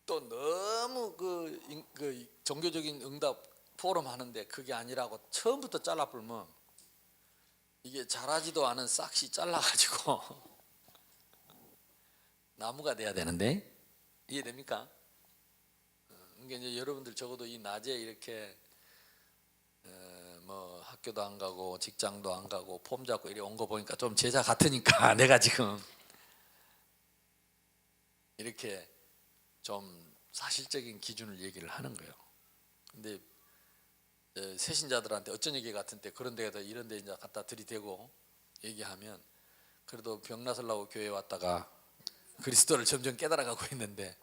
또 너무 그 종교적인 응답 포럼 하는데 그게 아니라고 처음부터 잘라불면 이게 자라지도 않은 싹이 잘라가지고 나무가 돼야 되는데 이해됩니까? 그러니까 이제 여러분들 적어도 이 낮에 이렇게 뭐 학교도 안 가고 직장도 안 가고 폼 잡고 이리 온 거 보니까 좀 제자 같으니까 내가 지금 이렇게 좀 사실적인 기준을 얘기를 하는 거예요. 근데 새신자들한테 어쩐 얘기 같은 때 그런 데에다 이런 데 이제 갖다 들이대고 얘기하면 그래도 병나설라고 교회 왔다가 그리스도를 점점 깨달아가고 있는데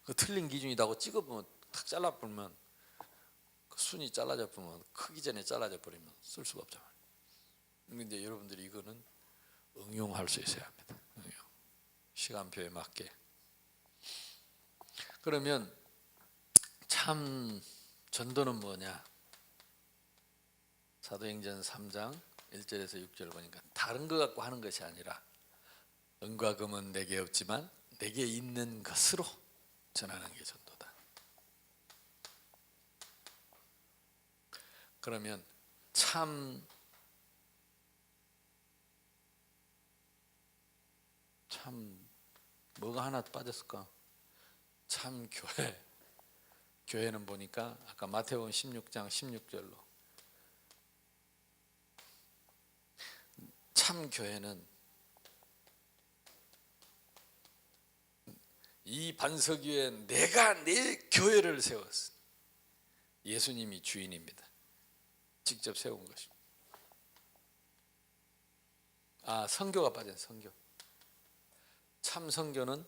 그 틀린 기준이라고 찍어보면 탁 잘라보면 그 순이 잘라져 보면 크기 전에 잘라져 버리면 쓸 수가 없잖아요. 근데 여러분들이 이거는 응용할 수 있어야 합니다. 응용. 시간표에 맞게. 그러면 참 전도는 뭐냐? 사도행전 3장 1절에서 6절 보니까 다른 거 갖고 하는 것이 아니라 은과 금은 내게 없지만 내게 있는 것으로 전하는 게 전도다. 그러면 참 뭐가 하나 빠졌을까? 참 교회는 보니까 아까 마태복음 16장 16절로 참 교회는 이 반석 위에 내가 내 교회를 세웠어. 예수님이 주인입니다. 직접 세운 것입니다. 선교가 빠진 선교. 참 선교는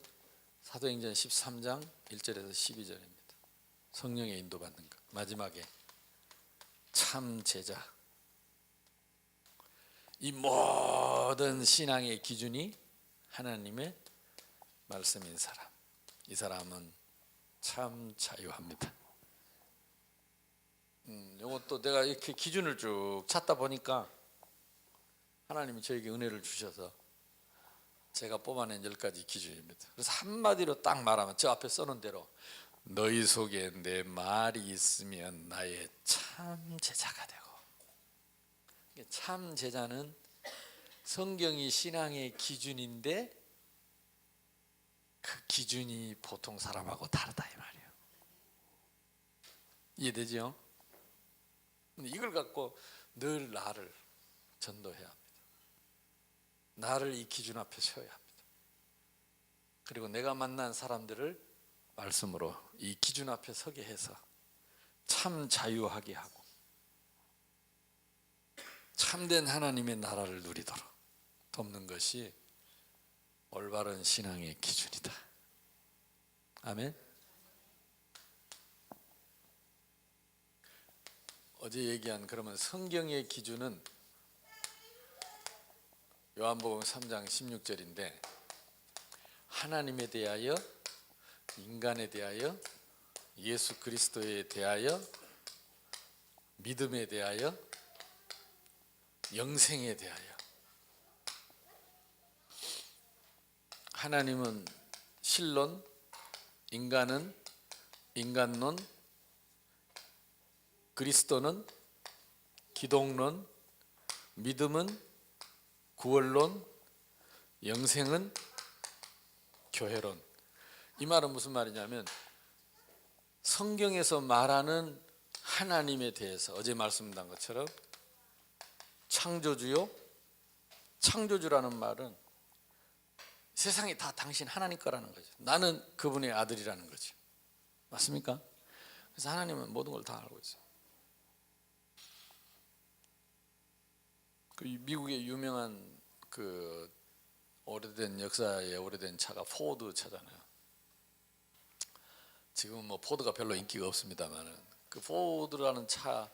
사도행전 13장 1절에서 12절입니다. 성령의 인도받는 것. 마지막에 참 제자. 이 모든 신앙의 기준이 하나님의 말씀인 사람. 이 사람은 참 자유합니다. 이것도 내가 이렇게 기준을 쭉 찾다 보니까 하나님이 저에게 은혜를 주셔서 제가 뽑아낸 10가지 기준입니다. 그래서 한마디로 딱 말하면 저 앞에 써놓은 대로 너희 속에 내 말이 있으면 나의 참 제자가 되고, 참 제자는 성경이 신앙의 기준인데 그 기준이 보통 사람하고 다르다 이 말이에요. 이해되죠? 이걸 갖고 늘 나를 전도해야 합니다. 나를 이 기준 앞에 세워야 합니다. 그리고 내가 만난 사람들을 말씀으로 이 기준 앞에 서게 해서 참 자유하게 하고 참된 하나님의 나라를 누리도록 돕는 것이 올바른 신앙의 기준이다. 아멘. 어제 얘기한 그러면 성경의 기준은 요한복음 3장 16절인데 하나님에 대하여, 인간에 대하여, 예수 그리스도에 대하여, 믿음에 대하여, 영생에 대하여. 하나님은 신론, 인간은 인간론, 그리스도는 기독론, 믿음은 구원론, 영생은 교회론. 이 말은 무슨 말이냐면 성경에서 말하는 하나님에 대해서 어제 말씀드린 것처럼 창조주요, 창조주라는 말은 세상이 다 당신 하나님 거라는 거죠. 나는 그분의 아들이라는 거죠. 맞습니까? 그래서 하나님은 모든 걸 다 알고 있어요. 그 미국의 유명한 그 오래된 역사에 오래된 차가 포드 차잖아요. 지금 뭐 포드가 별로 인기가 없습니다만은 그 포드라는 차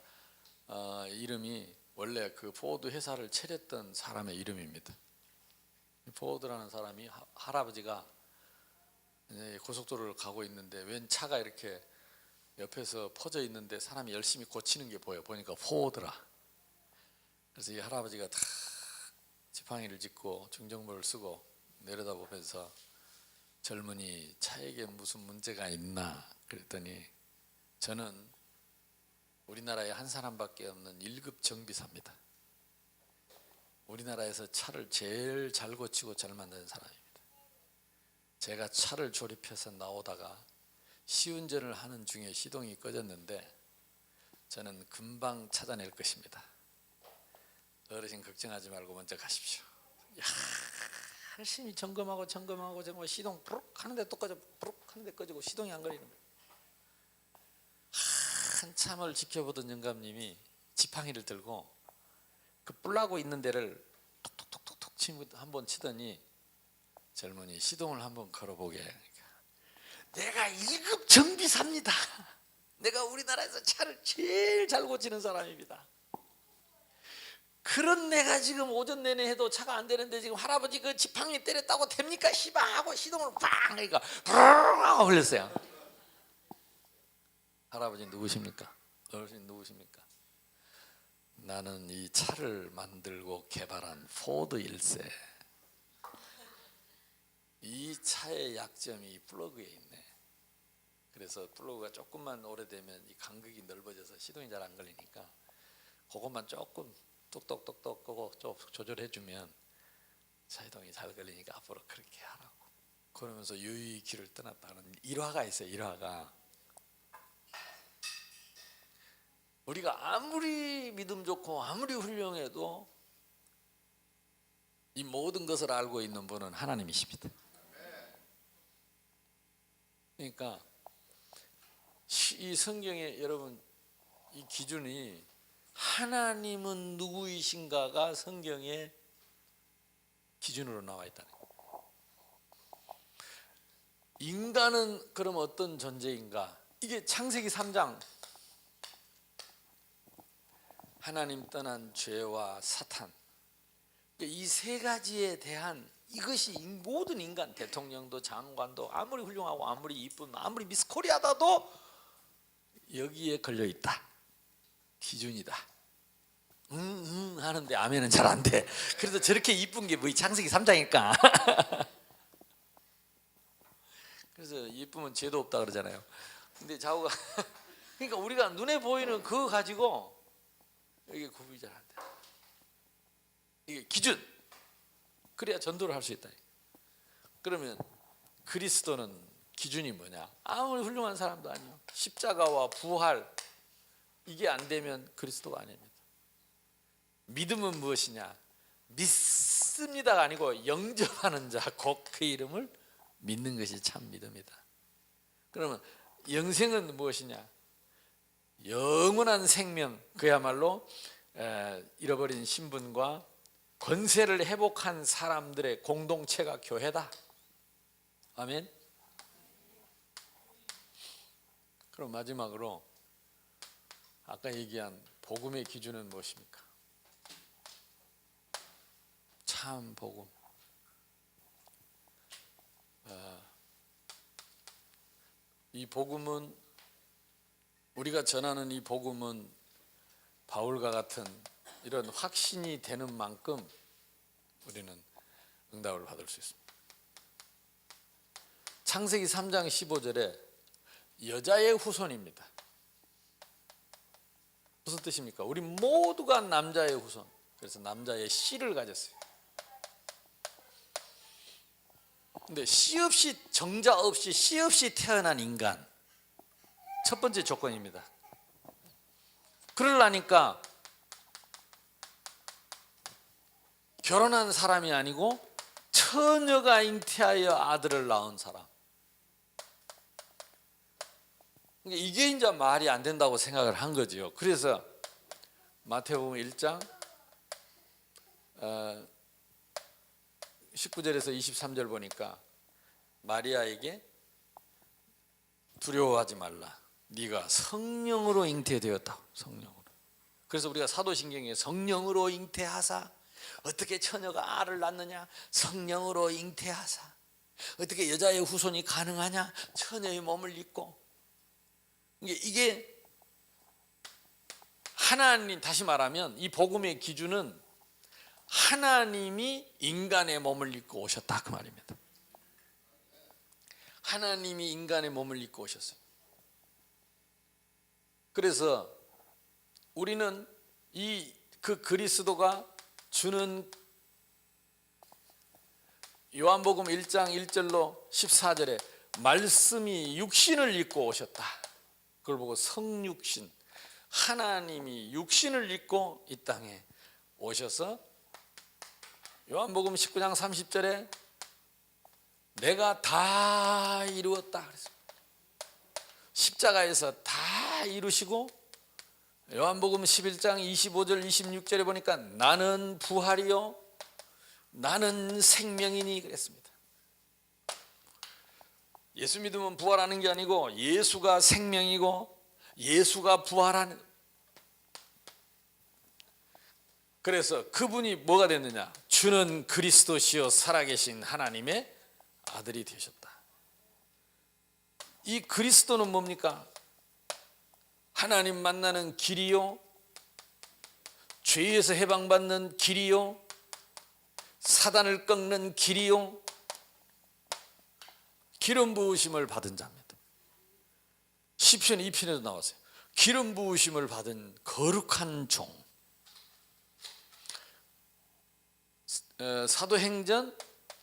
이름이 원래 그 포드 회사를 차렸던 사람의 이름입니다. 포드라는 사람이 할아버지가 고속도로를 가고 있는데 웬 차가 이렇게 옆에서 퍼져 있는데 사람이 열심히 고치는 게 보니까 포드라. 그래서 이 할아버지가 다 지팡이를 짚고 중정모를 쓰고 내려다보면서 젊은이 차에게 무슨 문제가 있나 그랬더니 저는 우리나라에 한 사람밖에 없는 1급 정비사입니다. 우리나라에서 차를 제일 잘 고치고 잘 만드는 사람입니다. 제가 차를 조립해서 나오다가 시운전을 하는 중에 시동이 꺼졌는데 저는 금방 찾아낼 것입니다. 어르신 걱정하지 말고 먼저 가십시오. 열심히 점검하고 시동 부룩 하는데 또 꺼져, 부룩 하는데 꺼지고 시동이 안 걸리는 거예요. 한참을 지켜보던 영감님이 지팡이를 들고 그 뿔나고 있는 데를 톡톡톡톡 한번 치더니 젊은이 시동을 한번 걸어보게. 내가 1급 정비사입니다. 내가 우리나라에서 차를 제일 잘 고치는 사람입니다. 그런 내가 지금 오전 내내 해도 차가 안 되는데 지금 할아버지 그 지팡이 때렸다고 됩니까? 씨발 하고 시동을 팡 하니까 브르르 하고 흘렸어요. 할아버지 누구십니까? 어르신 누구십니까? 나는 이 차를 만들고 개발한 포드 1세. 이 차의 약점이 플러그에 있네. 그래서 플러그가 조금만 오래되면 이 간격이 넓어져서 시동이 잘 안 걸리니까 그것만 조금 똑똑똑똑 끄고 좀 조절해주면 시동이 잘 걸리니까 앞으로 그렇게 하라고. 그러면서 유유히 길을 떠났다는 일화가 있어요. 일화가. 우리가 아무리 믿음 좋고 아무리 훌륭해도 이 모든 것을 알고 있는 분은 하나님이십니다. 그러니까 이 성경에 여러분 이 기준이 하나님은 누구이신가가 성경의 기준으로 나와 있다는 거예요. 인간은 그럼 어떤 존재인가? 이게 창세기 3장 하나님 떠난 죄와 사탄 이 세 가지에 대한 이것이 모든 인간 대통령도 장관도 아무리 훌륭하고 아무리 이쁜 아무리 미스 코리아다도 여기에 걸려 있다. 기준이다. 하는데 아멘은 잘 안 돼. 그래서 저렇게 이쁜 게 뭐 이 창세기 3장일까? 그래서 이쁘면 죄도 없다 그러잖아요. 근데 좌우가 그러니까 우리가 눈에 보이는 그거 가지고 이게 구분이 잘 안 돼. 이게 기준. 그래야 전도를 할 수 있다. 그러면 그리스도는 기준이 뭐냐? 아무리 훌륭한 사람도 아니요. 십자가와 부활 이게 안 되면 그리스도가 아닙니다. 믿음은 무엇이냐? 믿습니다가 아니고 영접하는 자 곧 그 이름을 믿는 것이 참 믿음이다. 그러면 영생은 무엇이냐? 영원한 생명 그야말로 잃어버린 신분과 권세를 회복한 사람들의 공동체가 교회다. 아멘. 그럼 마지막으로 아까 얘기한 복음의 기준은 무엇입니까? 참 복음. 이 복음은 우리가 전하는 이 복음은 바울과 같은 이런 확신이 되는 만큼 우리는 응답을 받을 수 있습니다. 창세기 3장 15절에 여자의 후손입니다. 무슨 뜻입니까? 우리 모두가 남자의 후손. 그래서 남자의 씨를 가졌어요. 근데 씨 없이 정자 없이 씨 없이 태어난 인간 첫 번째 조건입니다. 그러려니까 결혼한 사람이 아니고 처녀가 잉태하여 아들을 낳은 사람. 이게 이제 말이 안 된다고 생각을 한 거죠. 그래서 마태복음 1장 19절에서 23절 보니까 마리아에게 두려워하지 말라. 네가 성령으로 잉태되었다. 성령으로. 그래서 우리가 사도신경에 성령으로 잉태하사 어떻게 처녀가 알을 낳느냐? 성령으로 잉태하사. 어떻게 여자의 후손이 가능하냐? 처녀의 몸을 입고. 이게 하나님 다시 말하면 이 복음의 기준은 하나님이 인간의 몸을 입고 오셨다 그 말입니다. 하나님이 인간의 몸을 입고 오셨어요. 그래서 우리는 그 그리스도가 주는 요한복음 1장 1절로 14절에 말씀이 육신을 입고 오셨다. 그걸 보고 성육신, 하나님이 육신을 입고 이 땅에 오셔서 요한복음 19장 30절에 내가 다 이루었다 그랬습니다. 십자가에서 다 이루시고 요한복음 11장 25절 26절에 보니까 나는 부활이요 나는 생명이니 그랬습니다. 예수 믿으면 부활하는 게 아니고 예수가 생명이고 예수가 부활하는. 그래서 그분이 뭐가 됐느냐? 주는 그리스도시요 살아계신 하나님의 아들이 되셨다. 이 그리스도는 뭡니까? 하나님 만나는 길이요, 죄에서 해방받는 길이요, 사단을 꺾는 길이요, 기름 부으심을 받은 자입니다. 시편 2편에도 나왔어요. 기름 부으심을 받은 거룩한 종. 사도행전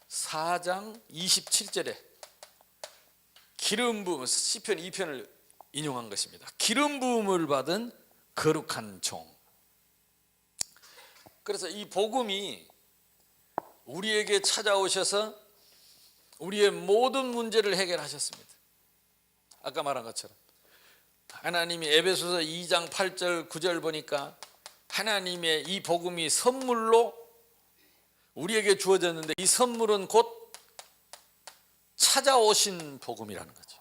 4장 27절에 기름 부음, 시편 2편을 인용한 것입니다. 기름 부음을 받은 거룩한 종. 그래서 이 복음이 우리에게 찾아오셔서 우리의 모든 문제를 해결하셨습니다. 아까 말한 것처럼 하나님이 에베소서 2장 8절 9절 보니까 하나님의 이 복음이 선물로 우리에게 주어졌는데 이 선물은 곧 찾아오신 복음이라는 거죠.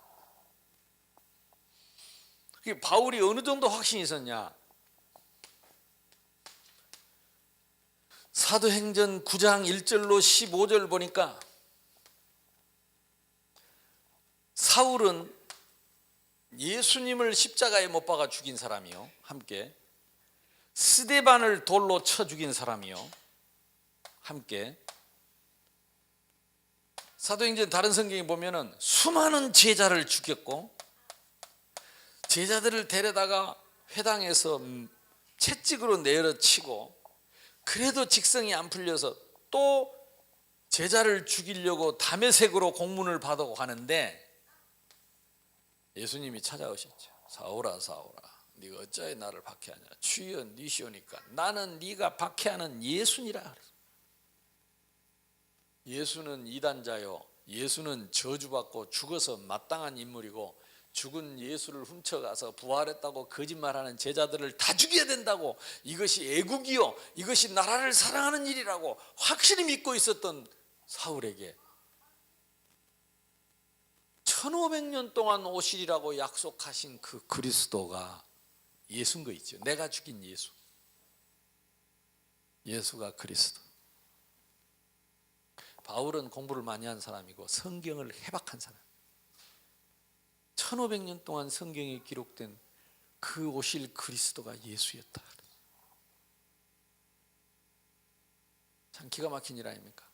바울이 어느 정도 확신이 있었냐? 사도행전 9장 1절로 15절 보니까 사울은 예수님을 십자가에 못 박아 죽인 사람이요, 함께 스데반을 돌로 쳐 죽인 사람이요, 함께 사도행전 다른 성경에 보면은 수많은 제자를 죽였고 제자들을 데려다가 회당에서 채찍으로 내려치고 그래도 직성이 안 풀려서 또 제자를 죽이려고 다메섹으로 공문을 받아고 가는데 예수님이 찾아오셨죠. 사울아 사울아 네가 어찌하여 나를 박해하냐. 주여 니시오니까 나는 네가 박해하는 예수니라. 예수는 이단자요, 예수는 저주받고 죽어서 마땅한 인물이고 죽은 예수를 훔쳐가서 부활했다고 거짓말하는 제자들을 다 죽여야 된다고, 이것이 애국이요 이것이 나라를 사랑하는 일이라고 확실히 믿고 있었던 사울에게 1500년 동안 오시리라고 약속하신 그 그리스도가 예수인 거 있죠. 내가 죽인 예수, 예수가 그리스도. 바울은 공부를 많이 한 사람이고 성경을 해박한 사람. 1500년 동안 성경에 기록된 그 오실 그리스도가 예수였다. 참 기가 막힌 일 아닙니까?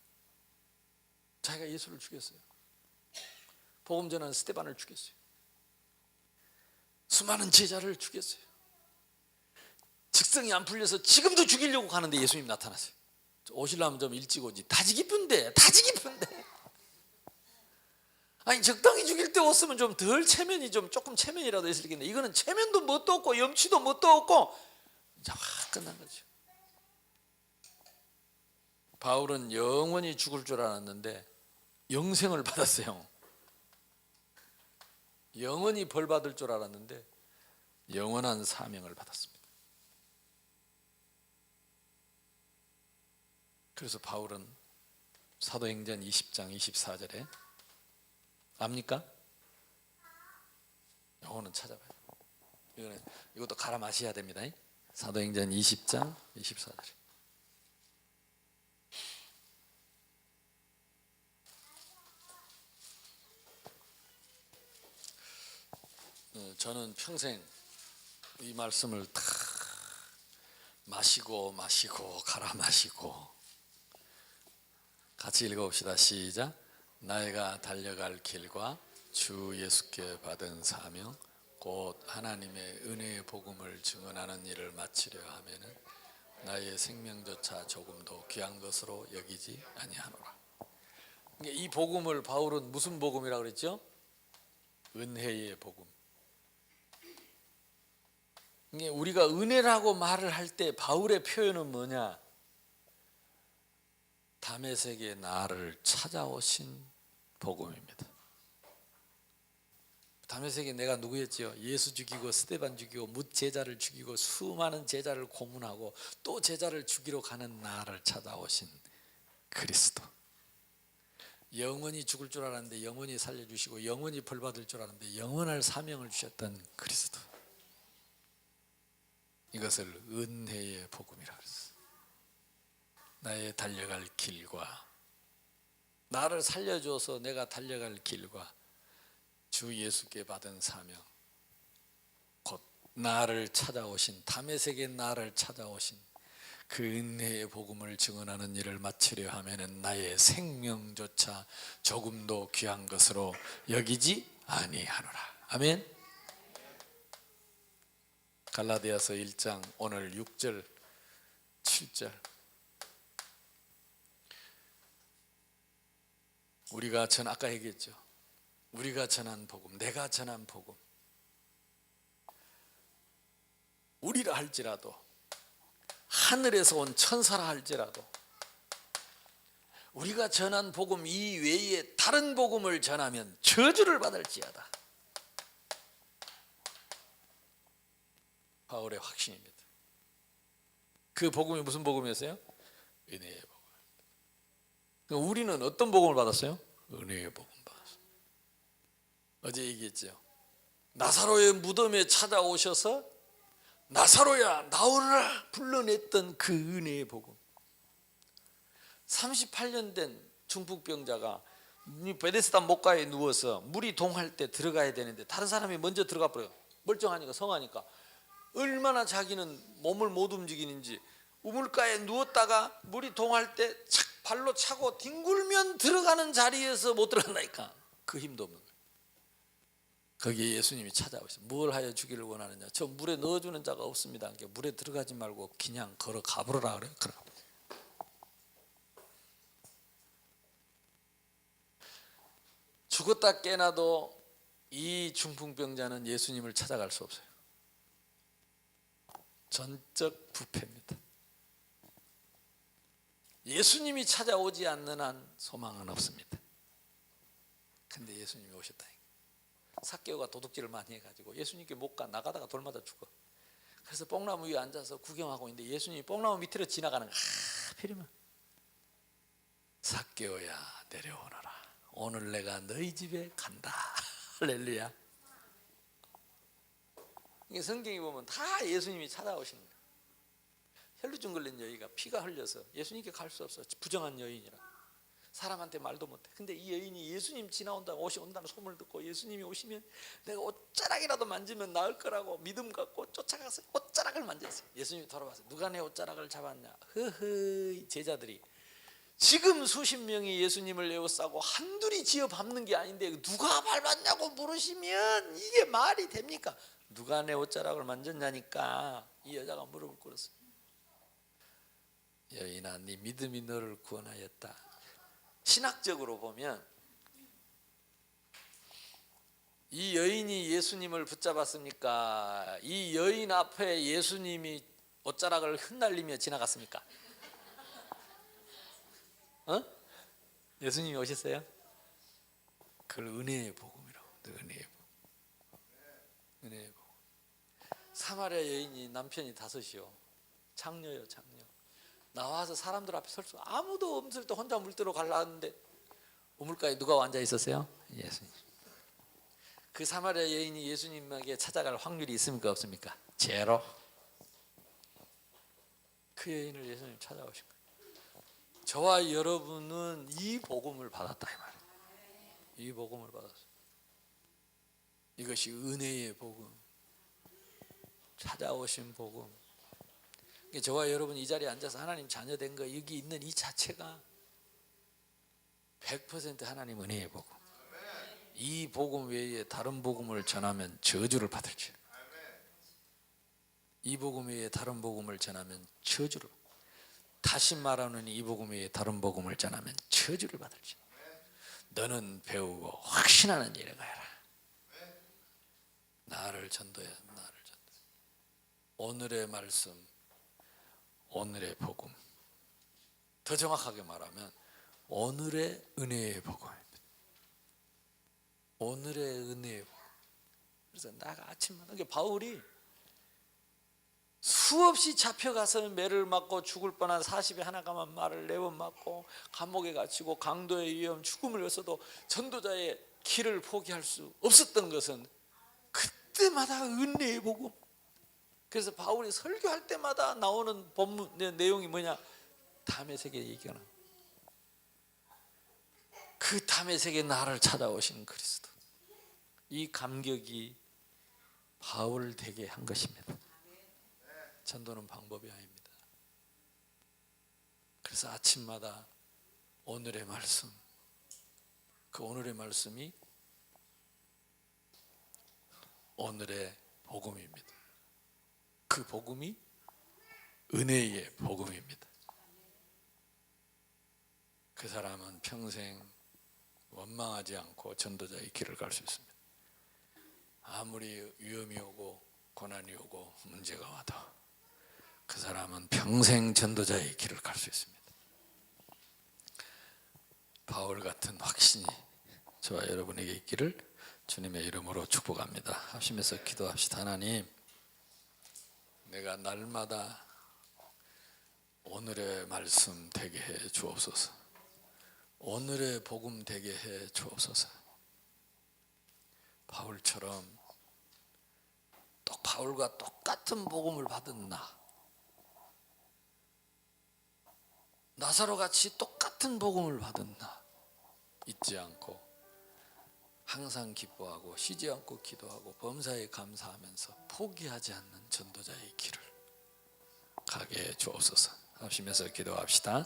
자기가 예수를 죽였어요. 복음 전하는 스데반을 죽였어요. 수많은 제자를 죽였어요. 직성이 안 풀려서 지금도 죽이려고 가는데 예수님 나타나세요. 오시려면 좀 일찍 오지. 다지 깊은데. 아니 적당히 죽일 때 왔으면 좀 덜 체면이 좀 조금 체면이라도 있을 텐데 이거는 체면도 뭣도 없고 염치도 뭣도 없고 이제 확 끝난 거죠. 바울은 영원히 죽을 줄 알았는데 영생을 받았어요. 영원히 벌 받을 줄 알았는데 영원한 사명을 받았습니다. 그래서 바울은 사도행전 20장 24절에 압니까? 이거는 찾아봐요. 이것도 갈아 마셔야 됩니다. 사도행전 20장 24절. 저는 평생 이 말씀을 다 마시고 갈아 마시고 같이 읽어봅시다. 시작. 나이가 달려갈 길과 주 예수께 받은 사명 곧 하나님의 은혜의 복음을 증언하는 일을 마치려 하면은 나의 생명조차 조금도 귀한 것으로 여기지 아니하노라. 이 복음을 바울은 무슨 복음이라고 그랬죠? 은혜의 복음. 우리가 은혜라고 말을 할 때 바울의 표현은 뭐냐? 다메섹의 나를 찾아오신 복음입니다. 다메섹에 내가 누구였지요? 예수 죽이고 스데반 죽이고 뭇 제자를 죽이고 수많은 제자를 고문하고 또 제자를 죽이러 가는 나를 찾아오신 그리스도. 영원히 죽을 줄 알았는데 영원히 살려주시고 영원히 벌받을 줄 알았는데 영원할 사명을 주셨던 그리스도. 이것을 은혜의 복음이라고 했어요. 나의 달려갈 길과 나를 살려줘서 내가 달려갈 길과 주 예수께 받은 사명 곧 나를 찾아오신 다메섹의 나를 찾아오신 그 은혜의 복음을 증언하는 일을 마치려 하면은 나의 생명조차 조금도 귀한 것으로 여기지 아니하노라. 아멘. 갈라디아서 1장 오늘 6절 7절 우리가 아까 얘기했죠. 우리가 전한 복음, 내가 전한 복음, 우리라 할지라도 하늘에서 온 천사라 할지라도 우리가 전한 복음 이외에 다른 복음을 전하면 저주를 받을지어다. 바울의 확신입니다. 그 복음이 무슨 복음이었어요? 은혜의 복음. 우리는 어떤 복음을 받았어요? 은혜의 복음 받았어요. 어제 얘기했죠. 나사로의 무덤에 찾아오셔서 나사로야 나오너라 불러냈던 그 은혜의 복음. 38년 된 중풍병자가 베데스다 목가에 누워서 물이 동할 때 들어가야 되는데 다른 사람이 먼저 들어가 버려요. 멀쩡하니까 성하니까. 얼마나 자기는 몸을 못 움직이는지 우물가에 누웠다가 물이 동할 때 착 발로 차고 뒹굴면 들어가는 자리에서 못 들어간다니까. 그 힘도 없는 거예요. 거기에 예수님이 찾아오셔서 뭘 하여 주기를 원하느냐. 저 물에 넣어주는 자가 없습니다. 그러니까 물에 들어가지 말고 그냥 걸어 가버려라 그래요. 죽었다 깨나도 이 중풍병자는 예수님을 찾아갈 수 없어요. 전적 부패입니다. 예수님이 찾아오지 않는 한 소망은 없습니다. 근데 예수님이 오셨다니까. 삭개오가 도둑질을 많이 해가지고 예수님께 못 가. 나가다가 돌 맞아 죽어. 그래서 뽕나무 위에 앉아서 구경하고 있는데 예수님이 뽕나무 밑으로 지나가는 거야. 하필이면 삭개오야 내려오너라. 오늘 내가 너희 집에 간다. 할렐루야. 이게 성경에 보면 다 예수님이 찾아오시는 거예요. 혈루증 걸린 여인가 피가 흘려서 예수님께 갈 수 없어. 부정한 여인이라. 사람한테 말도 못해. 근데 이 여인이 예수님 지나온다고 온다는 소문을 듣고 예수님이 오시면 내가 옷자락이라도 만지면 나을 거라고 믿음 갖고 쫓아가서 옷자락을 만졌어요. 예수님이 돌아와서 누가 내 옷자락을 잡았냐. 허허 제자들이 지금 수십 명이 예수님을 에워싸고 한둘이 지어 밟는 게 아닌데 누가 밟았냐고 물으시면 이게 말이 됩니까? 누가 내 옷자락을 만졌냐니까. 이 여자가 무릎을 꿇었어요. 여인아 네 믿음이 너를 구원하였다. 신학적으로 보면 이 여인이 예수님을 붙잡았습니까? 이 여인 앞에 예수님이 옷자락을 흩날리며 지나갔습니까? 예수님이 오셨어요? 그걸 은혜의 복음이라고. 은혜의 복음. 은혜의 복음. 사마리아 여인이 남편이 다섯이요. 장녀요, 장녀. 나와서 사람들 앞에 설 수 아무도 없을 때 혼자 물들어 가려는데 우물가에 누가 앉아 있었어요? 예수님. 그 사마리아 여인이 예수님에게 찾아갈 확률이 있습니까 없습니까? 제로. 그 여인을 예수님 찾아오신 거예요. 저와 여러분은 이 복음을 받았다 이 말이에요. 이 복음을 받았어요. 이것이 은혜의 복음, 찾아오신 복음. 저와 여러분 이 자리에 앉아서 하나님 자녀 된 거 여기 있는 이 자체가 100% 하나님 은혜의 복음. 이 복음 외에 다른 복음을 전하면 저주를 받을지. 이 복음 외에 다른 복음을 전하면 저주를. 다시 말하는 이 복음 외에 다른 복음을 전하면 저주를 받을지. 너는 배우고 확신하는 일에 가라. 나를 전도해, 나를 전도. 오늘의 말씀, 오늘의 복음. 더 정확하게 말하면 오늘의 은혜의 복음입니다. 오늘의 은혜의 복음. 그래서 나가 아침마다 바울이 수없이 잡혀가서 매를 맞고 죽을 뻔한 40에 하나가만 말을 4번 맞고 감옥에 갇히고 강도의 위험 죽음을 위해서도 전도자의 길을 포기할 수 없었던 것은 그때마다 은혜의 복음. 그래서 바울이 설교할 때마다 나오는 본문 내용이 뭐냐? 담의 세계 얘기가 나. 그 담의 세계 나를 찾아오신 그리스도. 이 감격이 바울을 되게 한 것입니다. 전도는 방법이 아닙니다. 그래서 아침마다 오늘의 말씀, 그 오늘의 말씀이 오늘의 복음입니다. 그 복음이 은혜의 복음입니다. 그 사람은 평생 원망하지 않고 전도자의 길을 갈 수 있습니다. 아무리 위험이 오고 고난이 오고 문제가 와도 그 사람은 평생 전도자의 길을 갈 수 있습니다. 바울 같은 확신이 저와 여러분에게 있기를 주님의 이름으로 축복합니다. 합심해서 기도합시다. 하나님, 내가 날마다 오늘의 말씀 되게 해 주옵소서. 오늘의 복음 되게 해 주옵소서. 바울처럼 또 바울과 똑같은 복음을 받은 나사로 같이 똑같은 복음을 받은 나 잊지 않고 항상 기뻐하고 쉬지 않고 기도하고 범사에 감사하면서 포기하지 않는 전도자의 길을 가게 해 주옵소서. 합심해서 기도합시다.